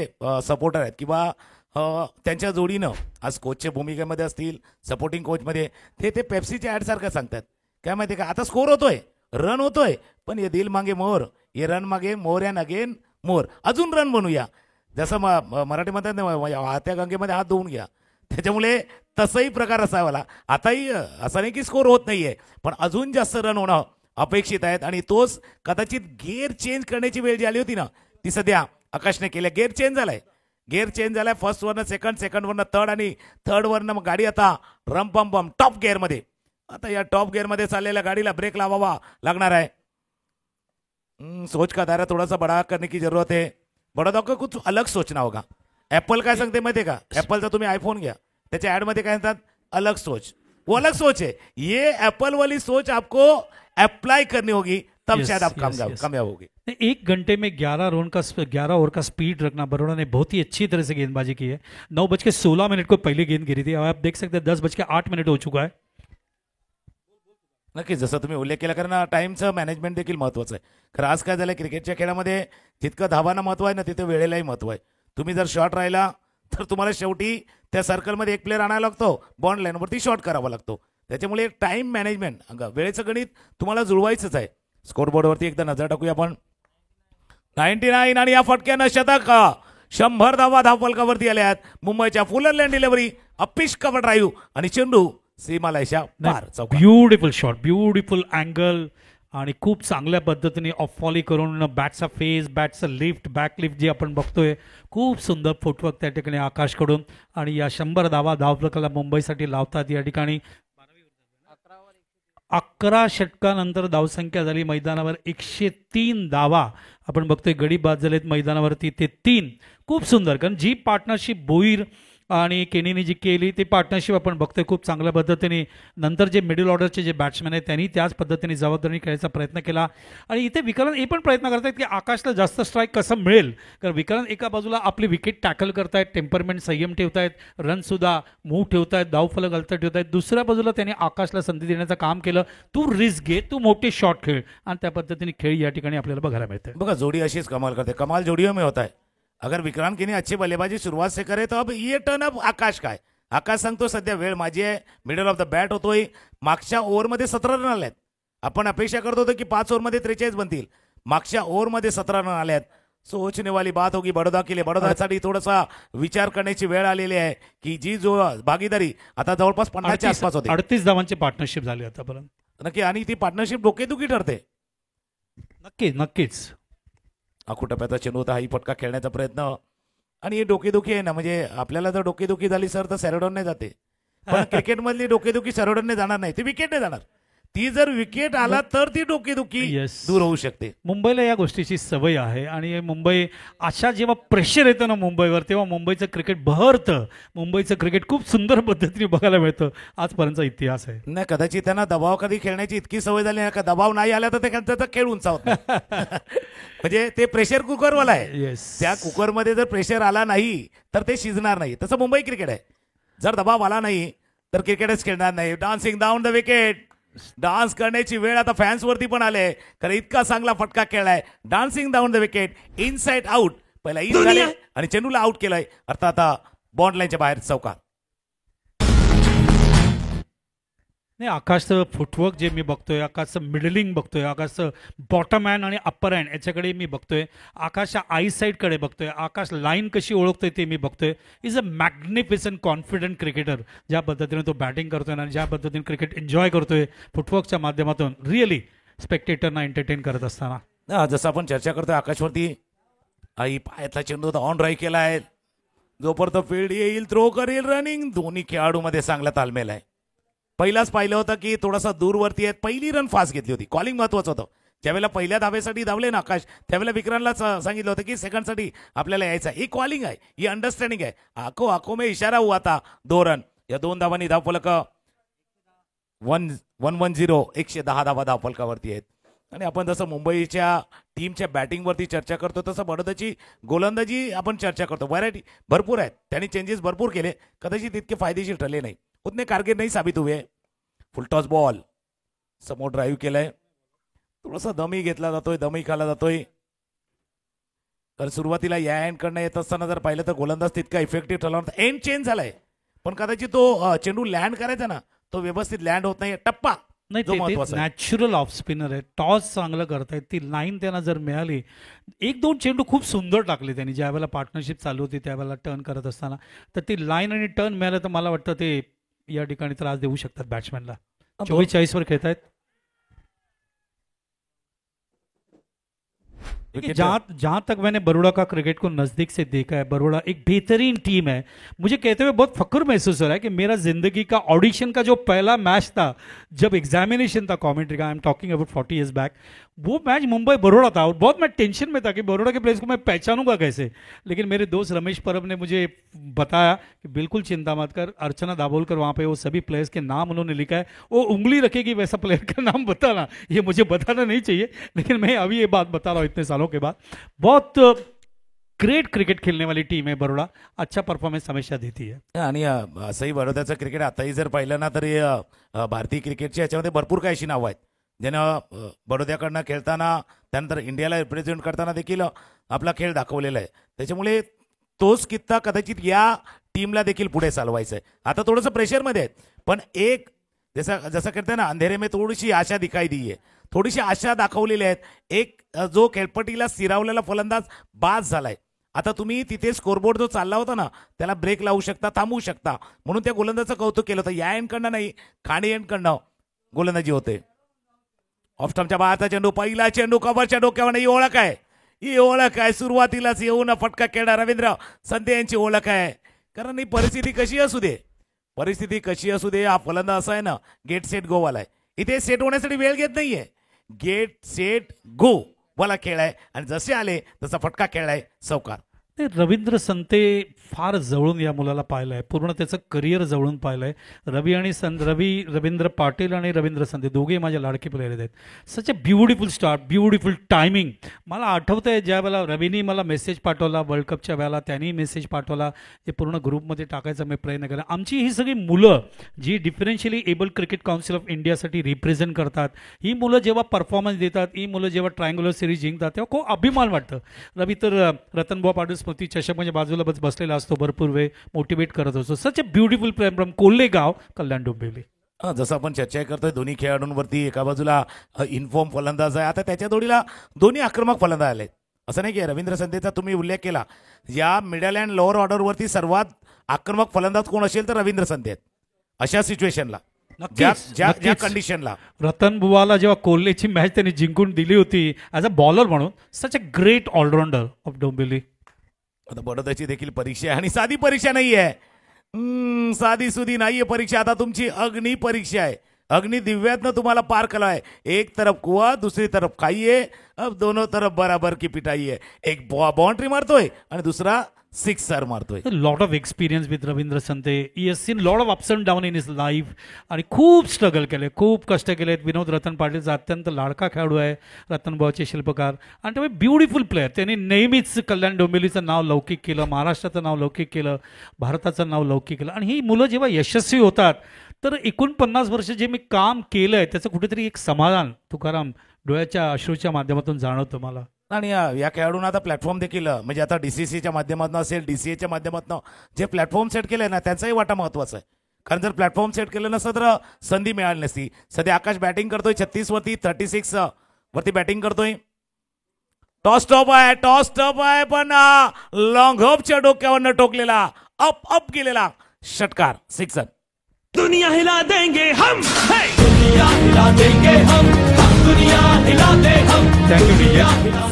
सपोर्टर आहेत किंवा त्यांच्या जोडीनं आज कोचच्या भूमिकेमध्ये असतील, सपोर्टिंग कोचमध्ये, ते पेप्सीच्या ॲड सारखं सांगतात. काय माहिती का, आता स्कोर होतोय, रन होतोय, पण ये दिल मागे मोर, ये रन मागे मोर अँड अगेन मोर, अजून रन बनूया. जसं मराठी म्हणतात ना, हात्या गंगेमध्ये हात धुवून घ्या. त्याच्यामुळे तसंही प्रकार असावाला. आताही असं नाही की स्कोर होत नाहीये, पण अजून जास्त रन होणं अपेक्षित आहेत. आणि तोच कदाचित गेअर चेंज करण्याची वेळ जी आली होती ना, ती सध्या आकाशने केल्या. गेअर चेंज झालाय. फर्स्ट वरनं सेकंड वरनं थर्ड, आणि थर्ड वरनं मग गाडी आता रम टॉप गिअरमध्ये. आता या टॉप गिअरमध्ये चाललेल्या गाडीला ब्रेक लावावा लागणार आहे. सोच का दायरा थोड़ा सा बड़ा करने की जरूरत है. बड़ा का कुछ अलग सोचना होगा. ऍपल काय सांगते माहितीये का, ऍपलचा तुम्ही आयफोन घ्या, त्याच्या ऍड मध्ये काय म्हणतात, अलग सोच. वो अलग सोच है। ये एप्पल वाली सोच आपको अप्लाई करनी होगी, तब Yes, शायद आप yes, yes. कामयाब होगी। एक घंटे में 11 ओवर का स्पीड रखना, बड़ौदा ने बहुत ही अच्छी तरह से गेंदबाजी की है। 9:16 को पहली गेंद गिरी थी, अब आप देख सकते हैं 10:08 हो चुका है। नक्कीच, जसं तुम्ही उल्लेख केला, कारण टाइमचं मॅनेजमेंट देखील महत्वाचं आहे। खरं आज काय झालं, क्रिकेटच्या खेळामध्ये जितकं धावांना महत्व आहे ना, तिथे वेळेलाही महत्व आहे। तुम्ही जर शॉट राहिला तर तुम्हाला शेवटी त्या सर्कलमध्ये एक प्लेअर आणायला लागतो, बॉन्ड लाईनवरती शॉट करावा लागतो। त्याच्यामुळे टाइम मॅनेजमेंट, वेळेचं गणित तुम्हाला जुळवायचंच आहे। स्कोरबोर्डवरती एकदा नजर टाकूया आपण। 99 आणि या फटक्यानं शतक, 100 धावा धावफलकावरती आल्या आहेत। मुंबईच्या fuller land delivery, uppish cover drive आणि चेंडू सीमालाईच्या पार चौकात। ब्युटिफुल शॉट, ब्युटिफुल अँगल आणि खूप चांगल्या पद्धतीने ऑफ फॉली करून बॅटचा फेस, बॅटचा लिफ्ट, बॅक लिफ्ट जे आपण बघतोय, खूप सुंदर फुटवर्क त्या ठिकाणी आकाशकडून। आणि या 100 धावा धावफलकाला मुंबईसाठी लावतात। या ठिकाणी 11 षटकानंतर धावसंख्या झाली मैदानावर 103 धावा आपण बघतोय, गडी बाद झालेत मैदानावरती ते 3। खूप सुंदर, कारण जी पार्टनरशिप भोईर आणि केनीने जी केली ती पार्टनरशिप आपण बघतोय खूप चांगल्या पद्धतीने। नंतर जे मिडल ऑर्डरचे जे बॅट्समॅन आहेत त्यांनी त्याच पद्धतीने जबाबदारी खेळायचा प्रयत्न केला। आणि इथे विक्रांत हे पण प्रयत्न करतायत की आकाशला जास्त स्ट्राईक कसं मिळेल, कारण विक्रांत एका बाजूला आपली विकेट टॅकल करतायत, टेम्परमेंट संयम ठेवतायत, रनसुद्धा मूव ठेवतायत, धावफलक हलत ठेवतायत। दुसऱ्या बाजूला त्यांनी आकाशला संधी देण्याचं काम केलं, तू रिस्क घे, तू मोठे शॉट खेळ, आणि त्या पद्धतीने खेळ या ठिकाणी आपल्याला बघायला मिळते। बघा, जोड़ी अशीच कमाल करते, कमाल जोड़ियों में होता है। अगर विक्रांत किनी अच्छी बल्लेबाजी शुरुआत से करे तो अब ये टर्न अब आकाश का है। आकाश सांगतो सध्या वेळ माझी आहे, मिडल ऑफ द बॅट होतोय। मागच्या ओव्हरमध्ये 17 रन आलेत, आपण अपेक्षा करत होतो की 5 ओव्हरमध्ये 43 बनतील, मागच्या ओव्हरमध्ये 17 रन आलेत। सोचने वाली बात होगी बडोदा के लिए। बडोदासाठी थोडासा विचार करण्याची वेळ आलेली आहे की जी जो भागीदारी आता जवळपास 50च्या आसपास होते, 38 धावांची पार्टनरशिप झाली आतापर्यंत। नक्की, आणि ती पार्टनरशिप डोकेदुखी ठरते। नक्कीच आखूटप्प्याचा चेंडू होता, हाही फटका खेळण्याचा प्रयत्न, आणि हे डोकेदुखी आहे ना, म्हणजे आपल्याला जर डोकेदुखी झाली सर तर सॅरोडॉनने जाते, पण क्रिकेटमधली डोकेदुखी सॅरोडॉनने जाणार नाही, ती विकेटने जाणार। ती जर विकेट आला तर ती डोकेदुखी Yes. दूर होऊ शकते। मुंबईला या गोष्टीची सवय आहे, आणि मुंबई अशा जेव्हा प्रेशर येतं ना मुंबईवर, तेव्हा मुंबईचं क्रिकेट बहरतं, मुंबईचं क्रिकेट खूप सुंदर पद्धतीने बघायला मिळतं। आजपर्यंतचा इतिहास आहे। नाही, कदाचित त्यांना दबाव कधी खेळण्याची इतकी सवय झाली नाही का, दबाव नाही आला तर त्याचा खेळ उंचावत नाही। म्हणजे ते प्रेशर कुकरवाला आहे। येस, त्या कुकरमध्ये जर प्रेशर आला नाही तर ते शिजणार नाही। तसं मुंबई क्रिकेट आहे, जर दबाव आला नाही तर क्रिकेटच खेळणार नाही। Dancing down the wicket, dance करण्याची वेळ आता फॅन्स वरती पण आले, कारण इतका चांगला फटका खेळलाय। Dancing down the wicket, inside out, पहिला इन झाले आणि चेंडूला आउट केलाय, अर्थात आता बॉन्ड लाईनच्या बाहेर चौकार। नाही, आकाशचं फुटवर्क जे मी बघतोय, आकाशचं मिडलिंग बघतोय, आकाशचं बॉटम हँड आणि अप्पर हँड याच्याकडे मी बघतोय, आकाशच्या आय साईडकडे बघतोय, आकाश लाईन कशी ओळखतोय ते मी बघतोय। Is a magnificent confident cricketer, ज्या पद्धतीने तो बॅटिंग करतोय आणि ज्या पद्धतीने क्रिकेट एन्जॉय करतोय फुटवर्कच्या माध्यमातून, रिअली स्पेक्टेटरना एंटरटेन करत असताना। जसं आपण चर्चा करतोय आकाशवरती, आई पायातला चेंडू ऑन ड्राईव्ह केलाय, जोपर्यंत फील्ड येईल थ्रो करेल रनिंग, दोन्ही खेळाडूमध्ये चांगला तालमेल आहे। पहिलाच पाहिलं होतं की थोडासा दूरवरती आहेत, पहिली रन फास्ट घेतली होती, कॉलिंग महत्वाचं होतं। ज्यावेळेला पहिल्या धावेसाठी धावले ना आकाश, त्यावेळेला विक्रांतला सांगितलं होतं की सेकंडसाठी आपल्याला यायचं आहे। ही कॉलिंग आहे, ही अंडरस्टँडिंग आहे, आखो में इशारा हुआ था। 2 रन, या 2 धावांनी धावफलक 110 धावा धावफलकावरती आहेत। आणि आपण जसं मुंबईच्या टीमच्या बॅटिंगवरती चर्चा करतो तसं बडोदाची गोलंदाजी आपण चर्चा करतो, व्हरायटी भरपूर आहेत, त्यांनी चेंजेस भरपूर केले, कदाचित इतके फायदेशीर ठरले नाही, उतने कारगर नहीं साबित हुए। फुल टॉस बॉल, समोर ड्राईव्ह केलाय, थोडासा दमी घेतला जातोय, दमी खाला जातोय, तर सुरुवातीला या एंड कडनं येत असताना जर पाहिलं तर गोलंदाज तितका इफेक्टिव्ह ठरला होता। एंड चेंज झालाय, पण कदाचित तो चेंडू लँड करायचा ना, तो व्यवस्थित लँड होत नाही, टप्पा नाही, जो ते महत्वाचा आहे। नॅचरल ऑफ स्पिनर आहे, टॉस चांगलं करतायत, ती लाईन त्यांना जर मिळाली, 1-2 चेंडू खूप सुंदर टाकले त्यांनी ज्यावेळेला पार्टनरशिप चालू होती त्यावेळेला टर्न करत असताना, तर ती लाईन आणि टर्न मिळालं तर मला वाटतं ते या ठिकाणी त्रास देऊ शकतात बॅट्समॅनला। 44 वर खेळतायत। देखिए, जहाँ तक मैंने बड़ौदा का क्रिकेट को नज़दीक से देखा है, बड़ौदा एक बेहतरीन टीम है। मुझे कहते हुए बहुत फख्र महसूस हो रहा है कि मेरा जिंदगी का ऑडिशन का जो पहला मैच था, जब एग्जामिनेशन था कमेंट्री का, I am talking about 40 years back, वो मैच मुंबई बड़ौदा था और बहुत मैं टेंशन में था कि बड़ौदा के प्लेयर्स को मैं पहचानूंगा कैसे। लेकिन मेरे दोस्त रमेश परब ने मुझे बताया कि बिल्कुल चिंता मत कर, अर्चना दाभोलकर वहाँ पे वो सभी प्लेयर्स के नाम उन्होंने लिखा है, वो उंगली रखेगी वैसा प्लेयर का नाम बताना। ये मुझे बताना नहीं चाहिए, लेकिन मैं अभी ये बात बता रहा हूँ इतने सालों के बाद। बहुत ग्रेट क्रिकेट खेलने वाली टीम है बड़ौदा, अच्छा परफॉर्मन्स हमेशा देती है। आणि असंही बडोद्याचं क्रिकेट आताही जर पाहिलं ना तरी भारतीय क्रिकेटच्या याच्यामध्ये भरपूर काही अशी नावं आहेत ज्यानं बडोद्याकडनं खेळताना त्यानंतर इंडियाला रिप्रेझेंट करताना देखील आपला खेळ दाखवलेला आहे. त्याच्यामुळे तोच कित्ता कदाचित या टीमला देखील पुढे चालवायचं आहे. आता थोडंसं प्रेशरमध्ये आहेत, पण एक जसं करते ना अंधेरे में थोडीशी आशा दिखाई दी आहे, थोडीशी आशा दाखवलेली आहेत. एक जो खेळपट्टीला स्थिरावलेला फलंदाज बाद झालाय. आता तुम्ही तिथे स्कोरबोर्ड जो चालला होता ना त्याला ब्रेक लावू शकता, थांबवू शकता, म्हणून त्या गोलंदाजाचं कौतुक केलं होतं. या एंडकडनं नाही, खाणी एंडकडनं गोलंदाजी होते. ऑफ स्टंपच्या बाहेरचा चेंडू, पहिला चेंडू कव्हरच्या डोक्यावर, ही ओळख आहे, ही ओळख आहे. सुरुवातीलाच येऊन फटका खेळणार रवींद्र संते यांची ओळख आहे. कारण ही परिस्थिती कशी असू दे, परिस्थिती कशी असू दे, हा फलंदाज असा आहे ना गेट सेट गो वाला आहे. इथे सेट होण्यासाठी वेळ घेत नाहीये, गेट सेट गो वाला खेळ आहे आणि जसे आले तसा फटका खेळलाय, चौकार. रवींद्र संते फार जवळून या मुलाला पाहिलं आहे, पूर्ण त्याचं करिअर जवळून पाहिलं आहे. रवींद्र पाटील आणि रवींद्र संते दोघे माझे लाडके प्लेयर आहेत. Such a beautiful start, beautiful timing. मला आठवतं आहे ज्या वेळेला रवीनी मला मेसेज पाठवला वर्ल्ड कपच्या वेळेला, त्यांनी मेसेज पाठवला, ते पूर्ण ग्रुपमध्ये टाकायचा मी प्रयत्न केला. आमची ही सगळी मुलं जी डिफरन्शियली एबल क्रिकेट काउन्सिल ऑफ इंडियासाठी रिप्रेझेंट करतात, ही मुलं जेव्हा परफॉर्मन्स देतात, ही मुलं जेव्हा ट्रायंग्युलर सिरीज जिंकतात, तेव्हा खूप अभिमान वाटतं. रवी तर रतनबुवा पाटील स्मृती चषक म्हणजे बाजूला बसलेला असतो, भरपूर वेळ मोटिवेट करत असतो. सच a beautiful player from कोल्हेगाव, Kalyan Dombivli. जसं आपण चर्चा करतोय दोन्ही खेळाडूंवरती, एका बाजूला इन्फॉर्म फलंदाज आहे, आता त्याच्या जोडीला दोन्ही आक्रमक फलंदाज आले. असं नाही की रवींद्र संतेचा तुम्ही उल्लेख केला, या मिडल अँड लोअर ऑर्डरवरती सर्वात आक्रमक फलंदाज कोण असेल तर रवींद्र संते आहेत. अशा सिच्युएशनला, ज्या कंडिशनला रतन बुवाला जेव्हा कोल्हेची मॅच त्यांनी जिंकून दिली होती ॲज अ बॉलर म्हणून, such a great allrounder of Dombivli. आता बडोद्याची देखील परीक्षा आहे आणि साधी परीक्षा नाही आहे, साधी सुधी नाहीये परीक्षा. आता तुमची अग्नि परीक्षा आहे. अग्नि दिव्यातनं तुम्हाला पार केला आहे. एक तरफ कुआ, दूसरी तरफ खाई है, अब दोनों तरफ बराबर की पिटाई है. एक बाउंड्री मारतोय आणि दुसरा सिक्सर मारतोय. Lot of experience with Ravindra संते. He has seen lot of ups and down in his life आणि खूप स्ट्रगल केले, खूप कष्ट केलेत. विनोद रतन पाटीलचा अत्यंत लाडका खेळाडू आहे, रतनभाऊचे शिल्पकार, आणि ते ब्युटिफुल प्लेअर. त्यांनी नेहमीच कल्याण डोंबिवलीचं नाव लौकिक केलं, महाराष्ट्राचं नाव लौकिक केलं, भारताचं नाव लौकिक केलं. आणि ही मुलं जेव्हा यशस्वी होतात तर 49 वर्ष जे मी काम केलंय त्याचं कुठेतरी एक समाधान तुकाराम डोळ्याच्या अश्रूच्या माध्यमातून जाणवतं मला. आणि या खेळाडूंना आता प्लॅटफॉर्म देखील, म्हणजे आता DCCच्या माध्यमातून असेल, DCAच्या माध्यमातून जे प्लॅटफॉर्म सेट केलंय ना त्याचाही वाटा महत्वाचा आहे. कारण जर प्लॅटफॉर्म सेट केलं नसतं तर संधी मिळाली नसती. सध्या आकाश बॅटिंग करतोय 36 वरती, 36 वरती बॅटिंग करतोय. टॉस टॉप आहे पण लॉंग हॉपच्या डोक्यावरनं टोकलेला, अप गेलेला षटकार, सिक्सर. दुनिया हिला देंगे हम, दुनिया हिला देंगे हम, दुनिया हिला दे हम.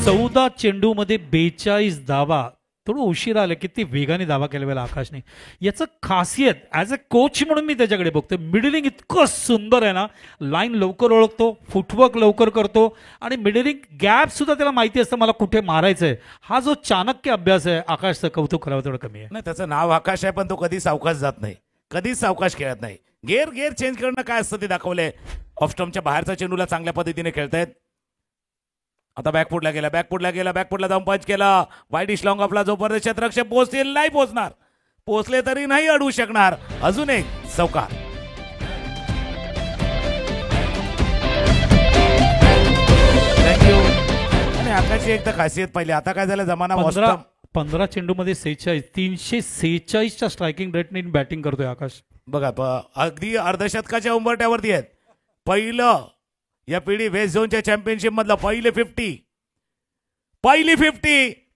14 चेंडूमध्ये 42 धावा. थोडं उशीर आलं, किती वेगाने धावा केल्या वेळेला आकाशने. याचं खासियत ॲज अ कोच म्हणून मी त्याच्याकडे बघतो. मिडलिंग इतकं सुंदर आहे ना, लाईन लवकर ओळखतो, फुटवर्क लवकर करतो आणि मिडलिंग गॅप सुद्धा त्याला माहिती असतं मला कुठे मारायचं आहे. हा जो चाणक्य अभ्यास आहे आकाशचं, कौतुक करावं थोडं कमी आहे. नाही, त्याचं नाव आकाश आहे पण तो कधी सावकाश जात नाही, कधीच सावकाश खेळत नाही. गेअर चेंज करणं काय असतं ते दाखवलंय. ऑफ स्टंपच्या बाहेरचा चेंडूला चांगल्या पद्धतीने खेळतायत. आता बॅकफुटला गेला, जाऊन पंच केला. वाईड लॉंग आपला जोपर्यंत क्षेत्ररक्षक पोहोचतील, नाही पोहोचणार, पोहोचले तरी नाही अडवू शकणार. अजून एक चौकार. थँक्यू. आणि आकाशची एक तर खासियत पाहिली. आता काय झालं, जमाना 15 चेंडूमध्ये 46, 346च्या स्ट्रायकिंग रेटने बॅटिंग करतोय आकाश. बघा, अगदी अर्धशतकाच्या उंबरट्यावरती आहेत. पहिलं या पिढी वेस्ट झोनच्या चॅम्पियनशिप मधलं पहिली 50,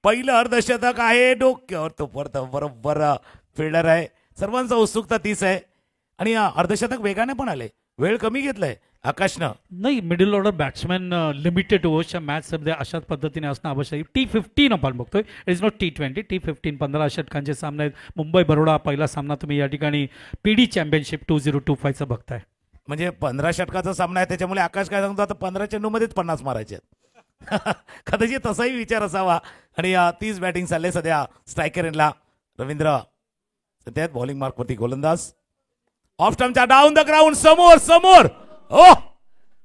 पहिलं अर्धशतक आहे. डोक्यावर तो बरोबर फिल्डर आहे. सर्वांचा उत्सुकता तीच आहे आणि अर्धशतक वेगाने पण आले, वेळ कमी घेतलाय. आकाशनं नाही, मिडल ऑर्डर बॅट्समॅन लिमिटेड ओव्हर्सच्या मॅचमध्ये अशाच पद्धतीने असणं आवश्यक आहे. T15 आपण बघतोय, it is not T20. T15 15 षटकांचे सामने आहेत. मुंबई बरोडा पहिला सामना तुम्ही या ठिकाणी PD चॅम्पियनशिप 2025 बघताय. म्हणजे 15 षटकाचा सामना आहे, त्याच्यामुळे आकाश काय सांगतो आता 15 चेंडूमध्येच 50 मारायचे आहेत. कदाचित तसाही विचार असावा. आणि 30 बॅटिंग चालले सध्या स्ट्रायकर एंडला. रवींद्र सध्या बॉलिंग मार्कवरती गोलंदाज. ऑफ स्टंपच्या डाऊन द ग्राउंड समोर समोर. ओ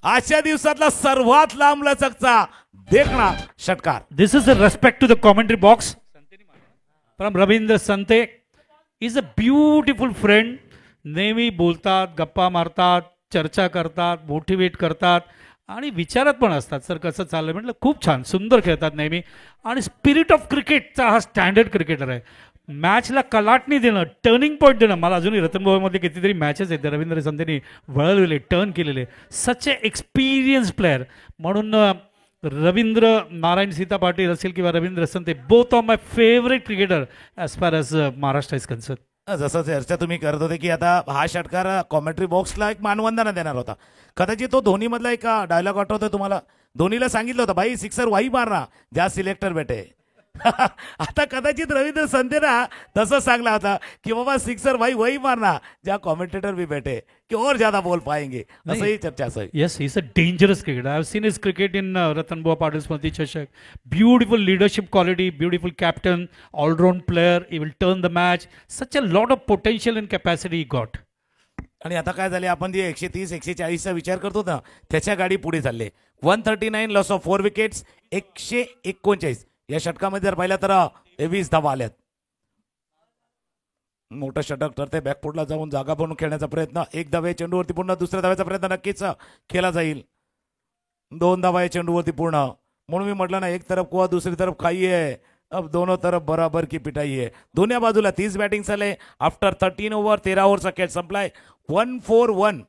आजच्या दिवसातला सर्वात लांब लचकचा देखणा षटकार. This is a respect to the commentary box from Ravindra Sante. Is a beautiful friend. नेहमी बोलतात, गप्पा मारतात, चर्चा करतात, मोटिवेट करतात आणि विचारत पण असतात. सर कसं चाललंय म्हटलं, खूप छान, सुंदर खेळतात नेहमी. आणि स्पिरिट ऑफ क्रिकेटचा हा स्टँडर्ड क्रिकेटर आहे. मॅचला कलाटणी देणं, टर्निंग पॉईंट देणं. मला अजूनही रतनभवनमध्ये कितीतरी मॅचेस आहेत रवींद्र संतेनी वळवलेले, टर्न केलेले. Such a experience player. म्हणून रवींद्र नारायण सीता पाटील असेल किंवा Ravindra Sante, both of my favourite cricketer as far as Maharashtra is concern. जसं चर्चा तुम्ही करत होते की आता हा षटकार कॉमेंट्री बॉक्सला एक मानवंदना देणार होता. कदाचित तो धोनीमधला एक डायलॉग आठवतोय तुम्हाला. धोनीला सांगितलं होतं भाई सिक्सर वही मारना ज्या सिलेक्टर बेटे. आता कदाचित रवींद्र संतेना तसं सांगला होता की बाबा सिक्सर भाई वही मारना ज्या कॉमेंटेटर भी बैठे की और ज्यादा बोल पाएंगे. असंही चर्चा असावी. Yes, he's a dangerous cricketer. I have seen his cricket in Ratanbua Patil Smriti Chashak. Beautiful leadership quality, beautiful captain, all-round player. He will turn the match. Such a lot of potential and capacity he got. आणि आता काय झाले, आपण जे 130 140चा विचार करतो ना त्याच्या गाडी पुढे चालले. 139 लॉस ऑफ 4 विकेट्स, 139 या षटकामध्ये जर पाहिलं तर 20 धावा आल्यात. मोठं षटक ठरते. बॅकफुटला जाऊन जागा बनवून खेळण्याचा प्रयत्न. 1 धावा चेंडूवरती पूर्ण. दुसऱ्या धाव्याचा प्रयत्न नक्कीच केला जाईल. 2 धावा चेंडूवरती पूर्ण. म्हणून मी म्हटलं ना, एक तरफ कुआ दुसरी तरफ खाई है, अब दोनों तरफ बराबर की पिटाई है. दोन्ही बाजूला 30 बॅटिंग चालले. आफ्टर 13 ओव्हर 13 ओव्हरचा खेळ संपलाय. 141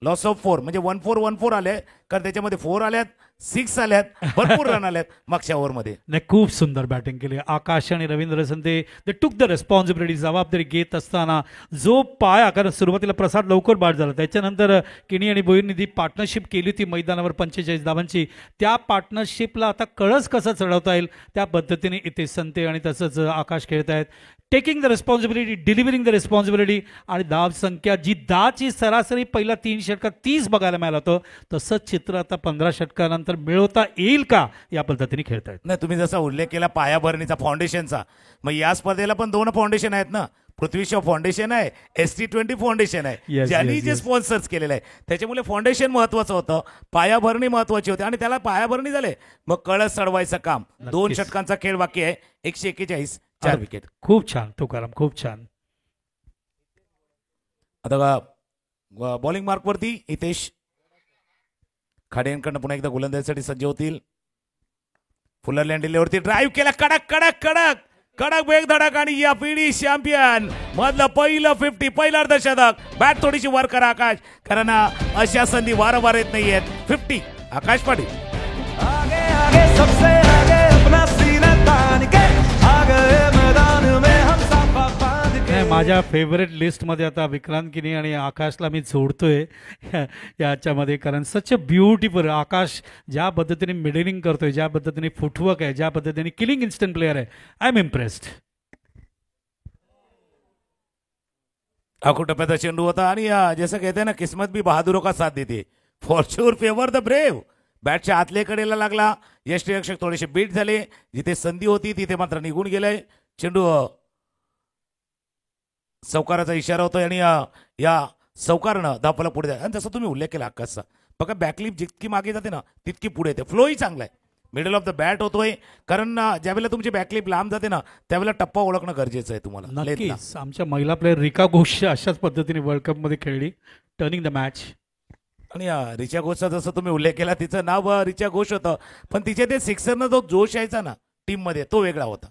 लॉस ऑफ 4 म्हणजे 1414 आले, कारण त्याच्यामध्ये 4 आल्यात, 6 आल्यात, भरपूर रन आल्यात मागच्या ओव्हरमध्ये. नाही, खूप सुंदर बॅटिंग केली आकाश आणि रवींद्र संते. दे टूक द रेस्पॉन्सिबिलिटी. जबाबदारी घेत असताना जो पाया, कारण सुरुवातीला प्रसाद लवकर बाद झाला, त्याच्यानंतर किणी आणि बोईंनी पार्टनरशिप केली होती मैदानावर 45 धावांची. त्या पार्टनरशिपला आता कळस कसा चढवता येईल त्या पद्धतीने इथे संते आणि तसंच आकाश खेळत आहेत. Taking the responsibility, delivering the responsibility. आणि धाव संख्या जी 10ची सरासरी पहिला 3 षटकात 30 बघायला मिळालं होतं, तसंच चित्र आता 15 षटकानंतर मिळवता येईल का या पद्धतीने खेळतायत. नाही, तुम्ही जसा उल्लेख केला पायाभरणीचा, फाउंडेशनचा, मग या स्पर्धेला पण 2 फाउंडेशन आहेत ना. पृथ्वी शॉ फाउंडेशन आहे, ST20 फाउंडेशन आहे. Yes, ज्यांनी yes, जे yes. स्पॉन्सर्स केलेलं आहे त्याच्यामुळे फाउंडेशन महत्वाचं होतं, पायाभरणी महत्वाची होती. आणि त्याला पायाभरणी झाले, मग कळस चढवायचं काम. 2 षटकांचा खेळ बाकी आहे. 141 4 विकेट. खूप छान तुकाराम, खूप छान. आता बॉलिंग मार्कवरती हितेश खाडेंकडनं पुन्हा एकदा गोलंदाजीसाठी सज्ज होतील. फुलरलँड दिल्लीवरती ड्राईव्ह केला. कडक कडक कडक कडक वेग धडक. आणि या पिढी चॅम्पियन मधलं पहिलं 50, पहिलं अर्धशतक. बॅट थोडीशी वर करा आकाश, कारण अशा संधी वारंवार येत नाहीयेत. 50 आकाश पाटील. आगे आगे सबसे आगे अपना सीना तान के आ गए मैदान में हम साफा बांध के. नाही, माझ्या फेवरेट लिस्टमध्ये आता विक्रांत किनी आणि आकाशला मी जोडतोय याच्यामध्ये, कारण सच अ ब्युटिफुल. आकाश ज्या पद्धतीने मिडलिंग करतोय, ज्या पद्धतीने फुटवर्क आहे, ज्या पद्धतीने किलिंग इन्स्टंट प्लेअर आहे, आय एम इम्प्रेस्ड. आखो टप्प्याचा चेंडू होता. आणि जसं कहते ना, किस्मत भी बहादुरों का साथ देते. Fortune favour the brave. बॅटच्या आतल्या कडेला लागला. यष्टीरक्षक थोडेसे बीट झाले. जिथे संधी होती तिथे मात्र निघून गेलाय चेंडू. चौकाराचा इशारा होतोय आणि या चौकारनं धापाला पुढे जाय. आणि जसं तुम्ही उल्लेख केला आकाशचा, बघा बॅकलिप जितकी मागे जाते ना तितकी पुढे येते. फ्लोही चांगला आहे. मिडल ऑफ द बॅट होतोय, कारण ज्यावेळेला तुमची बॅकलिप लांब जाते ना त्यावेळेला टप्पा ओळखणं गरजेचं आहे तुम्हाला. नक्कीच. आमच्या महिला प्लेअर रिका घोष अशाच पद्धतीने वर्ल्ड कप मध्ये खेळली, टर्निंग द मॅच. आणि रिचा घोषचा जसं तुम्ही उल्लेख केला, तिचं नाव रिचा घोष होतं, पण तिच्या ते सिक्सरनं जो जोश यायचा ना टीम मध्ये तो वेगळा होता.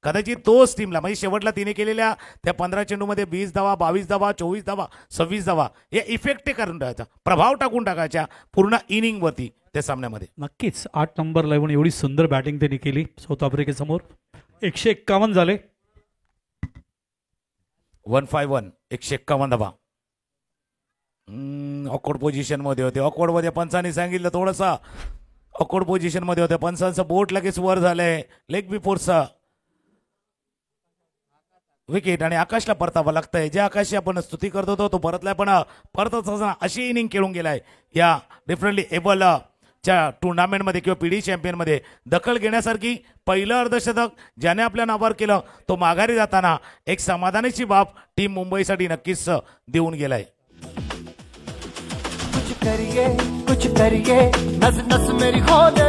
कदाचित तोच टीमला, म्हणजे शेवटला तिने केलेल्या त्या 15 चेंडूमध्ये 20 धावा, 22 धावा, 24 धावा, 26 धावा या इफेक्ट करून टाकायचा, प्रभाव टाकून टाकायच्या पूर्ण इनिंगवरती त्या सामन्यामध्ये. नक्कीच 8 नंबरला येऊन एवढी सुंदर बॅटिंग त्यांनी केली साऊथ आफ्रिकेसमोर. 151 झाले. 151 151 धावा. ऑकवर्ड पोझिशन मध्ये होते. ऑकवर्ड मध्ये पंचांनी सांगितलं थोडंसं ऑकवर्ड पोझिशन मध्ये होते. पंचांचं बोट लगेच वर झालंय. लेग बिफोरचा विकेट आणि आकाशला परतावं लागतंय. जे आकाशची आपण स्तुती करत होतो तो परतलाय, पण परत असताना अशी इनिंग खेळून गेलाय या डिफरंटली एबल च्या टुर्नामेंटमध्ये किंवा पीडी चॅम्पियन मध्ये दखल घेण्यासारखी पहिलं अर्धशतक ज्याने आपल्या नावावर केलं तो माघारी जाताना एक समाधानाची बाब टीम मुंबईसाठी नक्कीच देऊन गेलाय. कुछ करिए नस नस मेरी खोले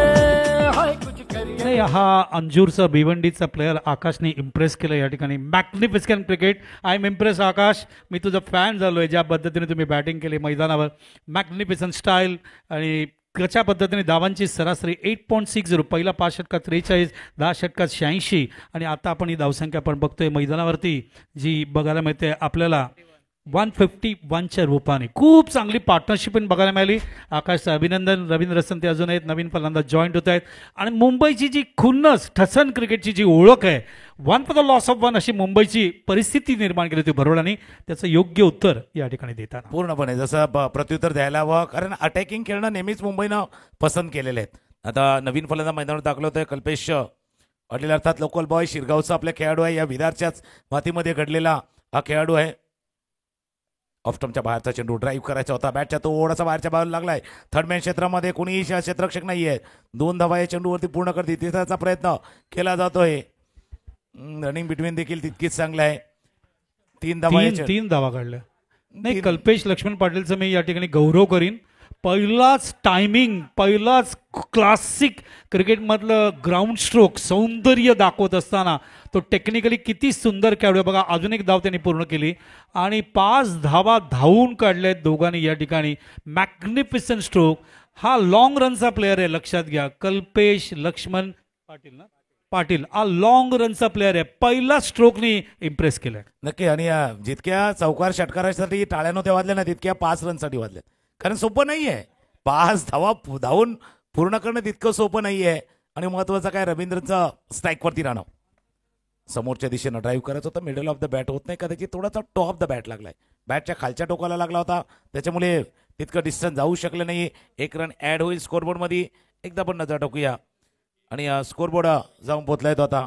हाय कुछ करिए. नाही, हा अंजूरचा भिवंडीचा प्लेअर आकाशने इम्प्रेस केलं या ठिकाणी. मॅग्निफिकंट क्रिकेट. आय एम इम्प्रेस आकाश. मी तुझा फॅन झालोय. ज्या पद्धतीने तुम्ही बॅटिंग केली मैदानावर, मॅग्निफिकंट स्टाईल आणि कशा पद्धतीने धावांची सरासरी 8.60. पहिला 5 षटकात 43, 10 षटकात 86 आणि आता आपण ही धावसंख्या आपण बघतोय मैदानावरती जी बघायला मिळते आपल्याला 151च्या रूपाने. खूप चांगली पार्टनरशिप बघायला मिळाली. आकाशचं अभिनंदन. रवींद्र संते अजून आहेत, नवीन फलंदाज जॉईंट होत आहेत आणि मुंबईची जी खुन्नस ठसन क्रिकेटची जी ओळख आहे, 1 फॉर द लॉस ऑफ 1 अशी मुंबईची परिस्थिती निर्माण केली होती बरोडांनी. त्याचं योग्य उत्तर या ठिकाणी देताना पूर्णपणे जसं प्रत्युत्तर द्यायला हवं, कारण अटॅकिंग खेळणं नेहमीच मुंबईनं पसंत केलेले आहेत. आता नवीन फलंदाज मैदानावर दाखल होतोय कल्पेश पाटील, अर्थात लोकल बॉय शिरगावचा आपला खेळाडू आहे. या विदारच्याच मातीमध्ये घडलेला हा खेळाडू आहे. ऑफस्टमच्या बाहेरचा चेंडू ड्राईव्ह करायचा होता. बॅटच्या तो ओढाचा बाहेरच्या बाजूला लागलाय. थर्डमॅन क्षेत्रामध्ये कोणीही क्षेत्ररक्षक नाहीये. 2 धावा या चेंडूवरती पूर्ण करते. तिसऱ्याचा प्रयत्न केला जातोय. रनिंग बिटवीन देखील तितकीच चांगलं आहे. 3 धावा 3 धावा काढल्या. नाही, कल्पेश लक्ष्मण पाटीलचं मी या ठिकाणी गौरव करीन. पहिलाच टायमिंग, पहिलाच क्लासिक क्रिकेटमधलं ग्राउंड स्ट्रोक सौंदर्य दाखवत असताना तो टेक्निकली किती सुंदर खेळाडू आहे बघा. अजून एक धाव त्यांनी पूर्ण केली आणि 5 धावा धावून काढल्यात दोघांनी या ठिकाणी. Magnificent stroke. हा लॉंग रनचा प्लेअर आहे, लक्षात घ्या. कल्पेश लक्ष्मण पाटील ना पाटील हा लॉंग रनचा प्लेअर आहे. पहिला स्ट्रोकनी इम्प्रेस केलाय नक्की. आणि जितक्या चौकार षटकारासाठी टाळ्या नव्हत्या वाजल्या ना, तितक्या 5 रनसाठी वाजल्यात. कारण सोपं नाहीये 5 धावा धावून पूर्ण करणं, तितकं सोपं नाहीये. आणि महत्वाचं काय, रवींद्रचं स्ट्राईकवरती राहणं. समोरच्या दिशेनं ड्राईव्ह करायचं होतं. मिडल ऑफ द बॅट होत नाही, कदाचित थोडासा टॉप ऑफ द बॅट लागलाय. बॅटच्या खालच्या टोकाला लागला होता, त्याच्यामुळे तितकं डिस्टन्स जाऊ शकलं नाही. 1 रन ऍड होईल स्कोरबोर्डमध्ये. एकदा पण नजर टाकूया आणि स्कोरबोर्ड जाऊन पोचलाय तो आता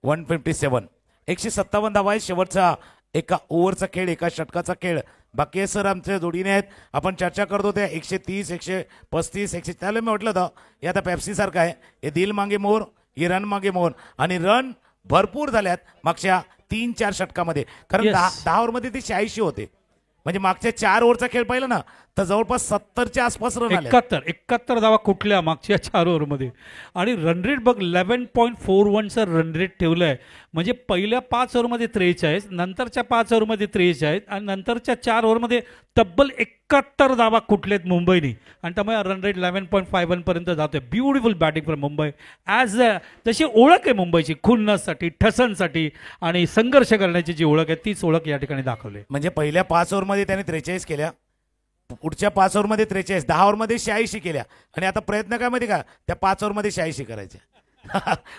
157. 157 धावा आहे. शेवटचा एका ओव्हरचा खेळ, एका षटकाचा खेळ बाकी आहे. सर आमच्या जोडीने आहेत. आपण चर्चा करतो ते 130, 135, 100. त्याला मी म्हटलं होतं हे आता पेप्सी सारखं आहे. हे दिल मागे मोर, हे रन मागे मोर. आणि रन भरपूर झाल्यात मागच्या 3-4 षटकामध्ये. कारण 10 ओव्हरमध्ये ते 86 होते. म्हणजे मागच्या 4 ओव्हरचा खेळ पाहिला ना तर जवळपास 70च्या आसपास रन आले. 71 धावा कुठल्या मागच्या 4 ओव्हरमध्ये. आणि रन रेट बघ 11.41चा रन रेट ठेवलाय. म्हणजे पहिल्या 5 ओव्हरमध्ये 43, नंतरच्या 5 ओव्हरमध्ये 43 आणि नंतरच्या 4 ओव्हरमध्ये तब्बल 71 धावा कुठलेत मुंबईने. आणि त्यामुळे रन रेट 11.51 पर्यंत जातोय. Beautiful batting from Mumbai. As जशी ओळख आहे मुंबईची खुन्नससाठी, ठसनसाठी आणि संघर्ष करण्याची जी ओळख आहे तीच ओळख या ठिकाणी दाखवली. म्हणजे पहिल्या 5 ओव्हरमध्ये त्याने 43 केल्या, पुढच्या 5 ओव्हरमध्ये 43, 10 ओव्हरमध्ये 86 केल्या. आणि आता प्रयत्न काय माहिती का, त्या 5 ओव्हरमध्ये 86 करायच्या.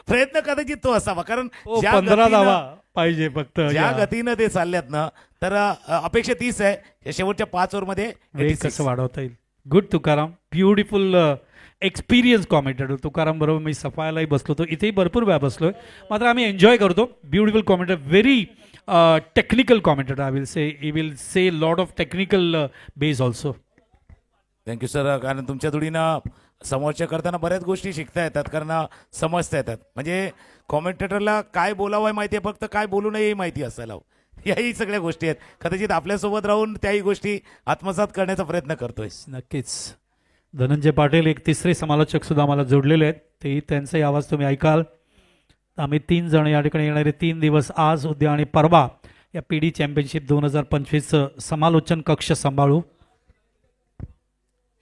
प्रयत्न कदाचित तो असावा, कारण 15 धावा पाहिजे फक्त. ज्या गतीनं ते चालल्यात ना, तर अपेक्षा 30 आहे. शेवटच्या 5 ओव्हरमध्ये कसं वाढवता येईल. Good Tukaram. Beautiful experience commentator Tukaram बरोबर मी सफायलाही बसलो होतो. इथेही भरपूर वेळा बसलोय, मात्र आम्ही एन्जॉय करतो. Beautiful commentator, very technical commentator. I will say he will say lot of technical base also. Thank you sir. कारण तुमच्या जोडीनं समोरच्या करताना बऱ्याच गोष्टी शिकता येतात, कारण समजता येतात. म्हणजे कॉमेंटेटरला काय बोलावं माहिती आहे, फक्त काय बोलू नये माहिती असायला हवं. याही सगळ्या गोष्टी आहेत. कदाचित आपल्यासोबत राहून त्याही गोष्टी आत्मसात करण्याचा प्रयत्न करतोय. नक्कीच. धनंजय पाटील एक तिसरे समालोचक सुद्धा आम्हाला जोडलेले आहेत. तेही त्यांचाही आवाज तुम्ही ऐकाल. आम्ही 3 जण या ठिकाणी येणारे 3 दिवस, आज, उद्या आणि परवा, या पीडी चॅम्पियनशिप 2025 समालोचन कक्ष सांभाळू.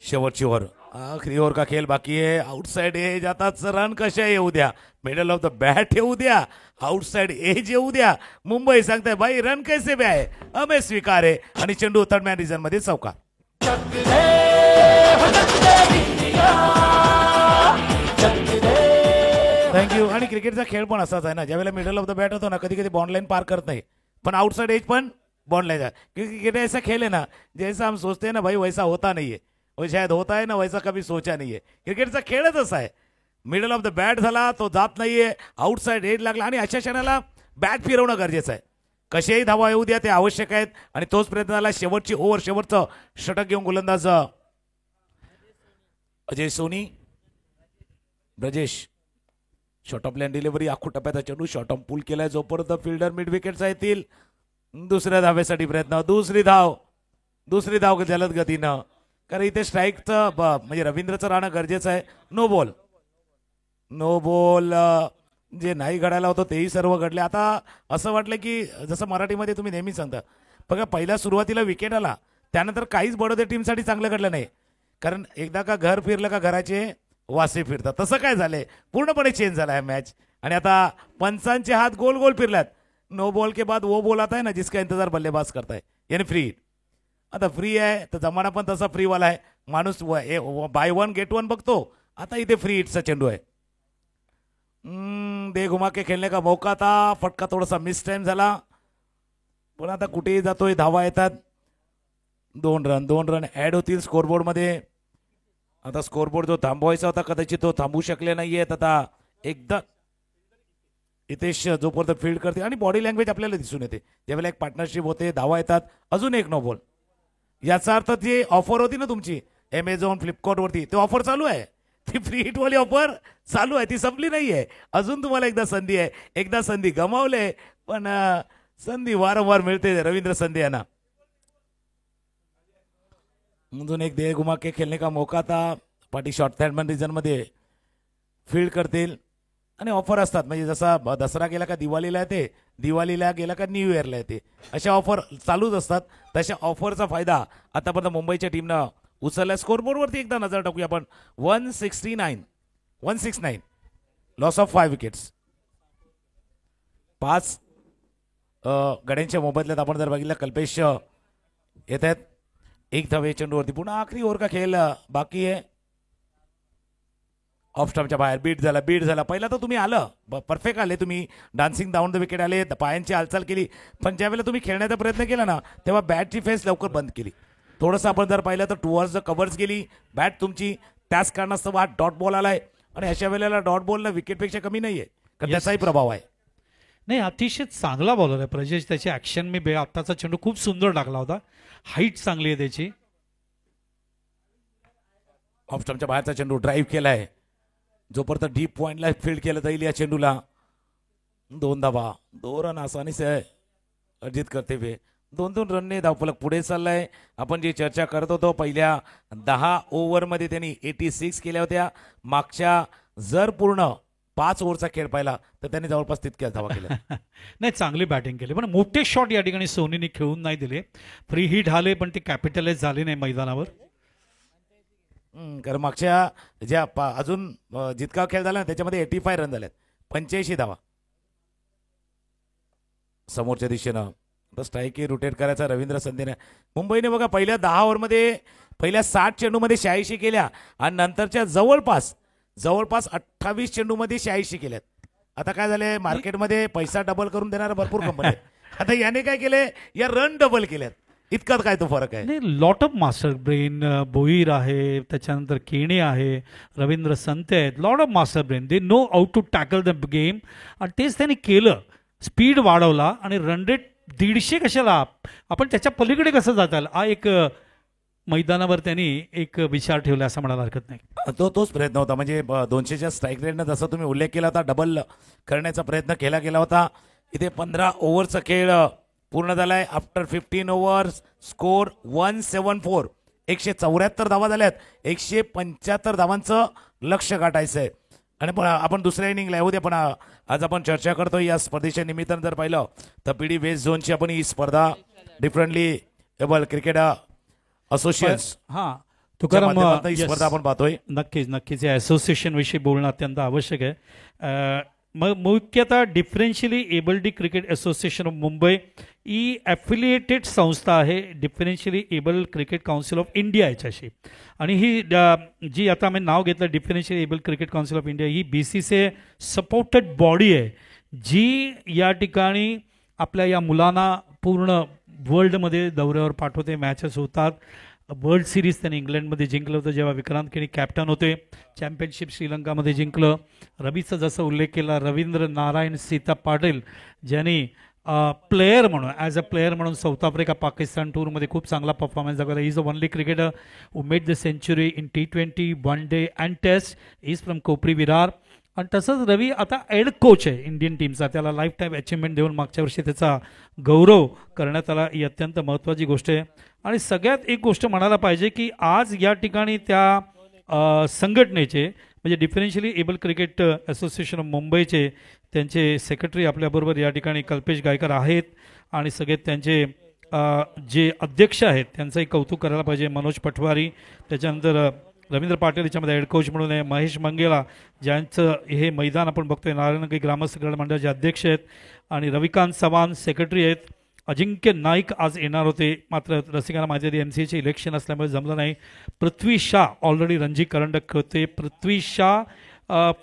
शेवटची ओव्हर, आखरी ओव्हर का खेळ बाकी आहे. Outside age. आता रन कशा येऊ द्या, मिडल ऑफ द बॅट येऊ द्या, आउटसाइड एज येऊ द्या. मुंबई सांगताय भाई रन कैसे भी आहे, हमें स्वीकार आहे. आणि चेंडू थर्ड मॅन रिजन मध्ये चौका. थँक्यू. आणि क्रिकेटचा खेळ पण असाच आहे ना, ज्यावेळेला मिडल ऑफ द बॅट होतो ना, कधी कधी बॉन्ड लाईन पार करत नाही, पण आउटसाइड एज पण बॉन्ड ले जाए, क्योंकि क्रिकेट ऐसा खेल है ना जैसा हम सोचते हैं ना भाई वैसा होता नहीं है, और शायद होता है ना वैसा कभी सोचा नाही आहे. क्रिकेटचा खेळच असा आहे. मिडल ऑफ द बॅट झाला तो जात नाहीये, आउटसाइड एज लागला आणि अशा क्षणाला बॅट फिरवणं गरजेचं आहे. कशाही धावा येऊ द्या ते आवश्यक आहेत आणि तोच प्रयत्न झाला. शेवटची ओव्हर, शेवटचं षटक घेऊन गोलंदाज Ajay Soni. Brajesh short of land delivery, आखू टप्प्याचा चेंडू शॉर्ट ऑफ पूल केलाय, जोपर्यंत फिल्डर मिड विकेटचा येतील. दुसऱ्या धावेसाठी प्रयत्न, दुसरी धाव जलद गतीनं, कारण इथे स्ट्राईकचं म्हणजे रवींद्रचं राहणं गरजेचं आहे. नो बॉल जे नाही घडायला होतं तेही सर्व घडले. आता असं वाटलं की जसं मराठीमध्ये तुम्ही नेहमी सांगता बघा, पहिल्या सुरुवातीला विकेट आला त्यानंतर काहीच बडोदे टीमसाठी चांगलं घडलं नाही, कारण एकदा का घर फिरलं का घराचे वासे फिरतात. तसं काय झालंय, पूर्णपणे चेंज झाला आहे मॅच. आणि आता पंचांचे हात गोल गोल फिरल्यात. नो बॉल के बाद वो बॉल आता है ना जिसका इंतजार बल्लेबाज करता है, यानी फ्री हिट. आता फ्री आहे तर जमाना पण तसा फ्रीवाला आहे. माणूस बाय वन गेट वन बघतो, आता इथे फ्री हिटचा चेंडू आहे. दे घुमा के खेळणे का मौका था, फटका थोडासा मिस टाइम झाला, पण आता कुठेही जातोय, धावा येतात. 2 रन ऍड होतील स्कोरबोर्ड मध्ये. आता स्कोरबोर्ड जो थांबवायचा होता कदाचित तो थांबू शकले नाहीयेत. आता एकदा हितेश जोपर्यंत फील्ड करते आणि बॉडी लँग्वेज आपल्याला दिसून येते, ज्यावेळेला एक पार्टनरशिप होते, धावा येतात, अजून एक नो बॉल. याचा अर्थ ती ऑफर होती ना तुमची अमेझॉन फ्लिपकार्ट वरती, ती ऑफर चालू आहे, ती फ्री हिट वाली ऑफर चालू आहे, ती संपली नाहीये अजून. तुम्हाला एकदा संधी आहे, एकदा संधी गमावले पण संधी वारंवार मिळते रवींद्र संधी यांना. अजून एक दे घुमा के खेळणे का मौका था. पाठी शॉर्ट हँडमॅन रिजन मध्ये फील्ड करतील आणि ऑफर असतात, म्हणजे जसा दसरा गेला का दिवाळीला येते, दिवाळीला गेला का न्यू इयरला येते, अशा ऑफर चालूच असतात. तशा ऑफरचा फायदा आतापर्यंत मुंबईच्या टीमनं उचलला. स्कोरबोर्डवरती एकदा नजर टाकूया आपण. 169 लॉस ऑफ 5 विकेट्स. 5 गड्यांच्या मोबदल्यात आपण जर बघितलं कल्पेश येत आहेत. एक धावे चेंडूवरती, पुन्हा आखरी ओव्हर का खेळ बाकी आहे. ऑफ स्टंपच्या बाहेर बीट झाला. पहिला तर तुम्ही आलं परफेक्ट आले, तुम्ही डान्सिंग डाऊन द विकेट आले, पायांची हालचाल केली, पण ज्यावेळेला तुम्ही खेळण्याचा प्रयत्न केला ना तेव्हा बॅटची फेस लवकर बंद केली. थोडंसं आपण जर पाहिलं तर टुवर्ड्स द कव्हर्स गेली बॅट तुमची, त्याच कारणास्तव हा डॉट बॉल आलाय. आणि अशा वेळेला डॉट बॉलला विकेटपेक्षा कमी नाहीये, कारण त्याचाही प्रभाव आहे. नाही, अतिशय चांगला बॉलर आहे प्रजेश. त्याची ऍक्शन मी आत्ताचा चेंडू खूप सुंदर टाकला होता, हाईट चांगली आहे त्याची. ऑफ स्टंपच्या बाहेरचा चेंडू ड्राईव्ह केलाय, जोपर्यंत डीप पॉइंटला फील्ड केलं जाईल या चेंडूला. 2 धावा, 2 रन आसानी से अर्जित करते हुए 2 रनने धावफलक पुढे चाललाय. आपण जी चर्चा करत होतो पहिल्या 10 ओव्हरमध्ये त्यांनी 86 केल्या होत्या. मागच्या जर पूर्ण 5 ओव्हरचा खेळ पाहिला तर त्यांनी जवळपास तितक्याच धावा केल्या. नाही, चांगली बॅटिंग केली, पण मोठे शॉट या ठिकाणी सोनीने खेळून नाही दिले. फ्री हिट आले पण ते कॅपिटलाइज झाले नाही मैदानावर. कारण मागच्या ज्या अजून जितका खेळ झाला ना त्याच्यामध्ये 85 रन झालेत, 85 धावा. समोरच्या दिशेनं स्ट्राईक रोटेट करायचा रवींद्र संधीने. मुंबईने बघा पहिल्या 10 ओव्हरमध्ये पहिल्या 60 चेंडूमध्ये 86 केल्या आणि नंतरच्या जवळपास 28 चेंडूमध्ये 86 केल्यात. आता काय झालंय, मार्केटमध्ये पैसा डबल करून देणारा भरपूर कंपनी आहे. आता याने काय केलंय, या रन डबल केल्यात. इतकाच काय तो फरक आहे. नाही, lot of master brain. Bhoir आहे, त्याच्यानंतर केणे आहे, रवींद्र संत आहेत, lot of master brain. They know how to tackle the game, आणि तेच त्यांनी केलं. स्पीड वाढवला आणि रन रेट 150 कशाला, आपण त्याच्या पलीकडे कसं जाताल, हा एक मैदानावर त्यांनी एक विचार ठेवला असं म्हणायला हरकत नाही. तोच प्रयत्न होता, म्हणजे 200च्या स्ट्राईक रेटनं जसं तुम्ही उल्लेख केला होता डबल करण्याचा प्रयत्न केला गेला होता. इथे 15 ओव्हरचा खेळ पूर्ण झालाय. After 15 overs score 174. 174 धावा झाल्यात. 175 धावांचं लक्ष गाठायचं आहे. आणि पण आपण दुसऱ्या इनिंगला येऊ द्या, पण आज आपण चर्चा करतोय या स्पर्धेच्या निमित्तानं जर पाहिलं तर पीडी वेस्ट झोनची आपण ही स्पर्धा differently able cricket associations Tukaram ही स्पर्धा आपण पाहतोय. नक्कीच या असोसिएशन विषयी बोलणं अत्यंत आवश्यक आहे. मुख्यतः differentially abled cricket association of Mumbai ही ॲफिलिएटेड संस्था आहे differentially abled cricket council of India याच्याशी. आणि ही जी आता आम्ही नाव घेतलं differentially abled cricket council of India, ही BCCI सपोर्टेड बॉडी आहे जी या ठिकाणी आपल्या या मुलांना पूर्ण वर्ल्डमध्ये दौऱ्यावर पाठवते, मॅचेस होतात. वर्ल्ड सिरीज त्यांनी इंग्लंडमध्ये जिंकलं होतं जेव्हा विक्रांत केणी कॅप्टन होते. चॅम्पियनशिप श्रीलंकामध्ये जिंकलं. रवीचा जसा उल्लेख केला, रवींद्र नारायण सीता पाटील ज्यांनी प्लेयर म्हणून ॲज अ प्लेयर म्हणून साऊथ आफ्रिका पाकिस्तान टूरमध्ये खूप चांगला परफॉर्मन्स दाखवला. Is a only cricketer who made the century in T20, one day and test. Is from Kopri Virar. आणि तसंच रवी आता हेड कोच आहे इंडियन टीमचा. त्याला लाईफ टाईम अचिव्हमेंट देऊन मागच्या वर्षी त्याचा गौरव करण्यात आला. ही अत्यंत महत्त्वाची गोष्ट आहे. आणि सगळ्यात एक गोष्ट म्हणायला पाहिजे की आज या ठिकाणी त्या संघटनेचे म्हणजे डिफरन्शियली एबल क्रिकेट असोसिएशन ऑफ मुंबईचे त्यांचे सेक्रेटरी आपल्याबरोबर या ठिकाणी कल्पेश गायकर आहेत. आणि सगळे त्यांचे जे अध्यक्ष आहेत त्यांचंही कौतुक करायला पाहिजे, मनोज पटवारी. त्याच्यानंतर रवींद्र पाटील याच्यामध्ये हेड कोच म्हणून आहे, महेश मंगेला ज्यांचं हे मैदान आपण बघतोय नारायणगाई ग्रामस्थ क्रीडा मंडळाचे अध्यक्ष आहेत. आणि रविकांत चव्हाण सेक्रेटरी आहेत. अजिंक्य नाईक आज येणार होते, मात्र रसिकांना माहिती आहे MCAचे इलेक्शन असल्यामुळे जमलं नाही. पृथ्वी शाह ऑलरेडी रणजी करंडक होते. पृथ्वी शाह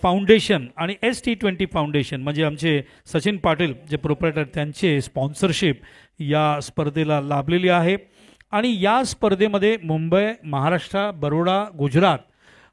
फाउंडेशन आणि ST20 फाउंडेशन म्हणजे आमचे सचिन पाटील जे प्रोप्रायटर त्यांचे स्पॉन्सरशिप या स्पर्धेला लाभलेली आहे. आणि या स्पर्धेमध्ये मुंबई, महाराष्ट्र, बरोडा, गुजरात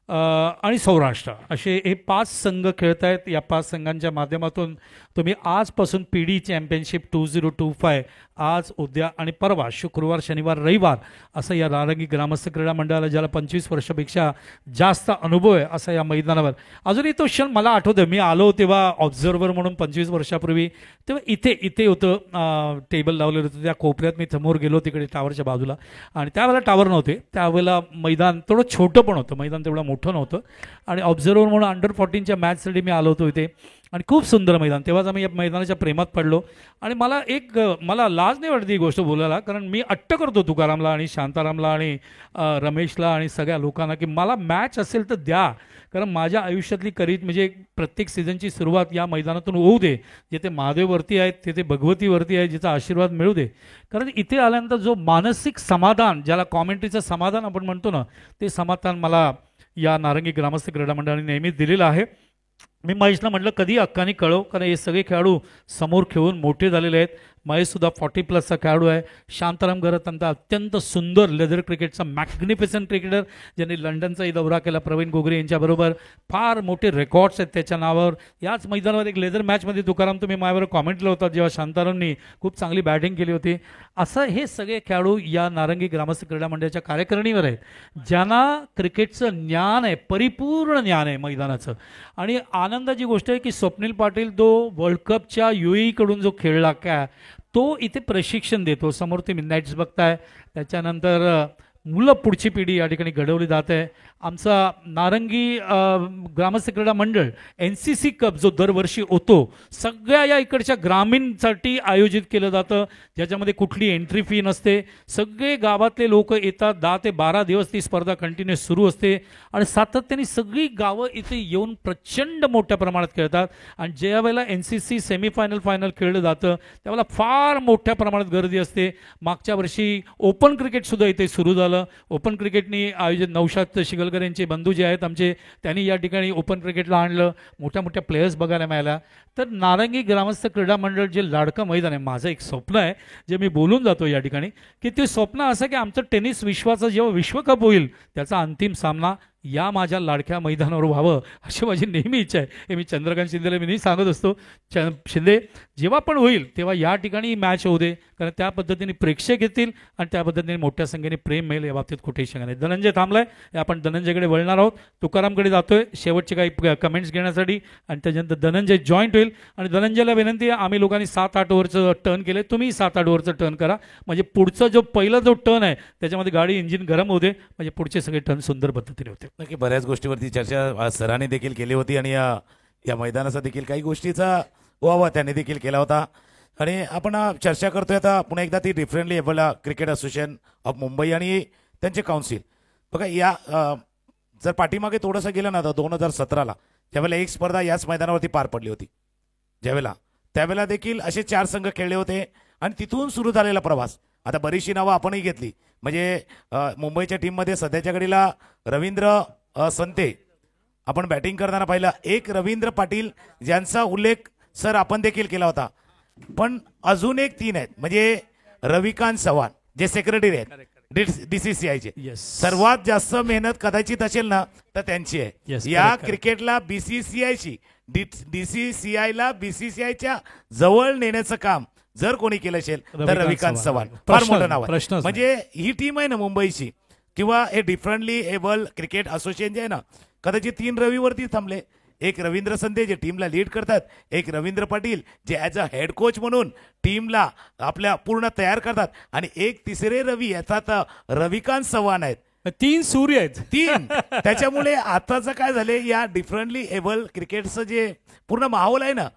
आणि सौराष्ट्र असे हे 5 संघ खेळत आहेत. या 5 संघांच्या माध्यमातून तुम्ही आजपासून PD चॅम्पियनशिप 2025 आज, उद्या आणि परवा शुक्रवार, शनिवार, रविवार असं या नारंगी ग्रामस्थ क्रीडा मंडळाला ज्याला 25 वर्षापेक्षा जास्त अनुभव आहे असं या मैदानावर. अजूनही तो क्षण मला आठवतो, मी आलो तेव्हा ऑब्झर्वर म्हणून 25 वर्षापूर्वी. तेव्हा इथे होतं टेबल लावलेलं होतं त्या कोपऱ्यात. मी समोर गेलो तिकडे टावरच्या बाजूला आणि त्यावेळेला टावर नव्हते. त्यावेळेला मैदान थोडं छोटं पण होतं, मैदान तेवढं मोठं नव्हतं. आणि ऑब्झर्वर म्हणून अंडर 14च्या मॅचसाठी मी आलो होतो इथे. आणि खूप सुंदर मैदान. तेव्हाच आम्ही या मैदानाच्या प्रेमात पडलो. आणि मला लाज नाही वाटत ही गोष्ट बोलायला, कारण मी अट्ट करतो तुकारामला आणि शांतारामला आणि रमेशला आणि सगळ्या लोकांना की मला मॅच असेल तर द्या, कारण माझ्या आयुष्यातली म्हणजे प्रत्येक सीझनची सुरुवात या मैदानातून होऊ दे. जिथे महादेववरती आहेत तिथे भगवतीवरती आहे, जिचा आशीर्वाद मिळू दे. कारण इथे आल्यानंतर जो मानसिक समाधान, ज्याला कॉमेंट्रीचं समाधान आपण म्हणतो ना, ते समाधान मला या नारंगी ग्रामस्थ क्रीडा मंडळाने नेहमीच दिलेलं आहे. मी महेशला म्हटलं कधी हक्काने कळव, कारण हे सगळे खेळाडू समोर खेळून मोठे झालेले आहेत. महेशसुद्धा 40+ खेळाडू आहे. शांताराम गरतंता अत्यंत सुंदर लेदर क्रिकेटचा मॅग्निफिसंट क्रिकेटर, ज्यांनी लंडनचाही दौरा केला प्रवीण गोगरे यांच्याबरोबर. फार मोठे रेकॉर्ड्स आहेत त्याच्या नावावर. याच मैदानावर एक लेदर मॅचमध्ये तुकाराम तुम्ही माझ्याबरोबर कॉमेंट केलं होतं जेव्हा शांतारामनी खूप चांगली बॅटिंग केली होती. असं हे सगळे खेळाडू या नारंगी ग्रामस्थ क्रीडा मंडळाच्या कार्यकारिणीवर आहेत, ज्यांना क्रिकेटचं ज्ञान आहे, परिपूर्ण ज्ञान आहे मैदानाचं. आणि आनंदाची गोष्ट आहे की स्वप्नील पाटील तो वर्ल्ड कपच्या UAE कडून जो खेळला काय तो इथे प्रशिक्षण देतो. समोर तुम्ही नेट्स बघताय. त्याच्यानंतर मुलं पुढची पिढी या ठिकाणी घडवली जात आहे. आमचा नारंगी ग्रामस्थ क्रीडा मंडळ NCC कप जो दरवर्षी होतो सगळ्या या इकडच्या ग्रामीणसाठी आयोजित केलं जातं, ज्याच्यामध्ये कुठली एंट्री फी नसते. सगळे गावातले लोक येतात. 10 ते 12 दिवस ती स्पर्धा कंटिन्युअस सुरू असते आणि सातत्याने सगळी गावं इथे येऊन प्रचंड मोठ्या प्रमाणात खेळतात. आणि ज्या वेळेला NCC सेमीफायनल फायनल खेळलं जातं त्यावेळेला फार मोठ्या प्रमाणात गर्दी असते. मागच्या वर्षी ओपन क्रिकेटसुद्धा इथे सुरू झालं. ओपन क्रिकेटनी आयोजित नौशाद शिगलकर यांचे बंधू जे आहेत आमचे, त्यांनी या ठिकाणी ओपन क्रिकेटला आणलं. मोठ्या मोठ्या प्लेयर्स बघायला मिळाल्या. तर नारंगी ग्रामस्थ क्रीडा मंडळ जे लाडकं मैदान आहे, माझं एक स्वप्न आहे जे मी बोलून जातो या ठिकाणी, की ते स्वप्न असं की आमचं टेनिस विश्वाचं जेव्हा विश्वकप होईल त्याचा अंतिम सामना या माझ्या लाडक्या मैदानावर व्हावं अशी माझी नेहमी इच्छा आहे. हे मी चंद्रकांत शिंदेला मी नेहमी सांगत असतो, शिंदे जेव्हा पण होईल तेव्हा या ठिकाणी मॅच होऊ दे, कारण त्या पद्धतीने प्रेक्षक येतील आणि त्या पद्धतीने मोठ्या संख्येने प्रेम मिळेल. या बाबतीत कुठेही शंका नाही. धनंजय थांबलाय, आपण धनंजयकडे वळणार आहोत. तुकारामकडे जातोय शेवटचे काही कमेंट्स घेण्यासाठी आणि त्याच्यानंतर धनंजय जॉईंट होईल. आणि धनंजयला विनंती आहे, आम्ही लोकांनी 7-8 ओव्हरचं टर्न केले, तुम्ही 7-8 ओव्हरचं टर्न करा, म्हणजे पुढचा जो पहिला जो टर्न आहे त्याच्यामध्ये गाडी इंजिन गरम होते, म्हणजे पुढचे सगळे टर्न सुंदर पद्धतीने होते. नक्की बऱ्याच गोष्टीवरती चर्चा सरांनी देखील केली होती आणि या मैदानाचा देखील काही गोष्टीचा वावा त्यांनी देखील केला होता. आणि आपण चर्चा करतोय आता पुन्हा एकदा ती differently able cricket association of Mumbai आणि त्यांचे काउन्सिल. बघा या जर पाठीमागे थोडंसं गेलं ना तर 2017ला ज्यावेळेला एक स्पर्धा याच मैदानावरती पार पडली होती, त्यावेळेला देखील असे 4 संघ खेळले होते आणि तिथून सुरू झालेला प्रवास. आता बरीचशी नावं आपणही घेतली, म्हणजे मुंबईच्या टीममध्ये सध्याच्या घडीला रवींद्र संते आपण बॅटिंग करताना पाहिलं, एक रवींद्र पाटील ज्यांचा उल्लेख सर आपण देखील केला होता. पण अजून एक 3 आहेत, म्हणजे रविकांत चव्हाण जे सेक्रेटरी आहेत DCCI Yes. सर्वात जास्त मेहनत कदाचित असेल ना तर त्यांची आहे. Yes, या correct, correct. क्रिकेटला BCCI DCCI ला BCCIच्या जवळ नेण्याचं काम जर कोणी केलं असेल तर रविकांत रविकांत चव्हाण. चव्हाण फार प्रश्न- मोठं नाव आहे. प्रश्नच नाही. म्हणजे ही टीम आहे ना मुंबईची किंवा हे डिफरंटली एबल क्रिकेट असोसिएशन जे आहे ना कदाचित 3 रवीवरती थांबले. एक रवींद्र संधे जे टीमला लीड करतात, एक रवींद्र पाटील जे ॲज अ हेड कोच म्हणून टीमला आपल्या पूर्ण तयार करतात आणि एक तिसरे रवी याचा रविकांत चव्हाण आहेत. 3 सूर्य आहेत. 3 त्याच्यामुळे आताचं काय झालंय या डिफरंटली एबल क्रिकेटचं जे पूर्ण माहोल आहे ना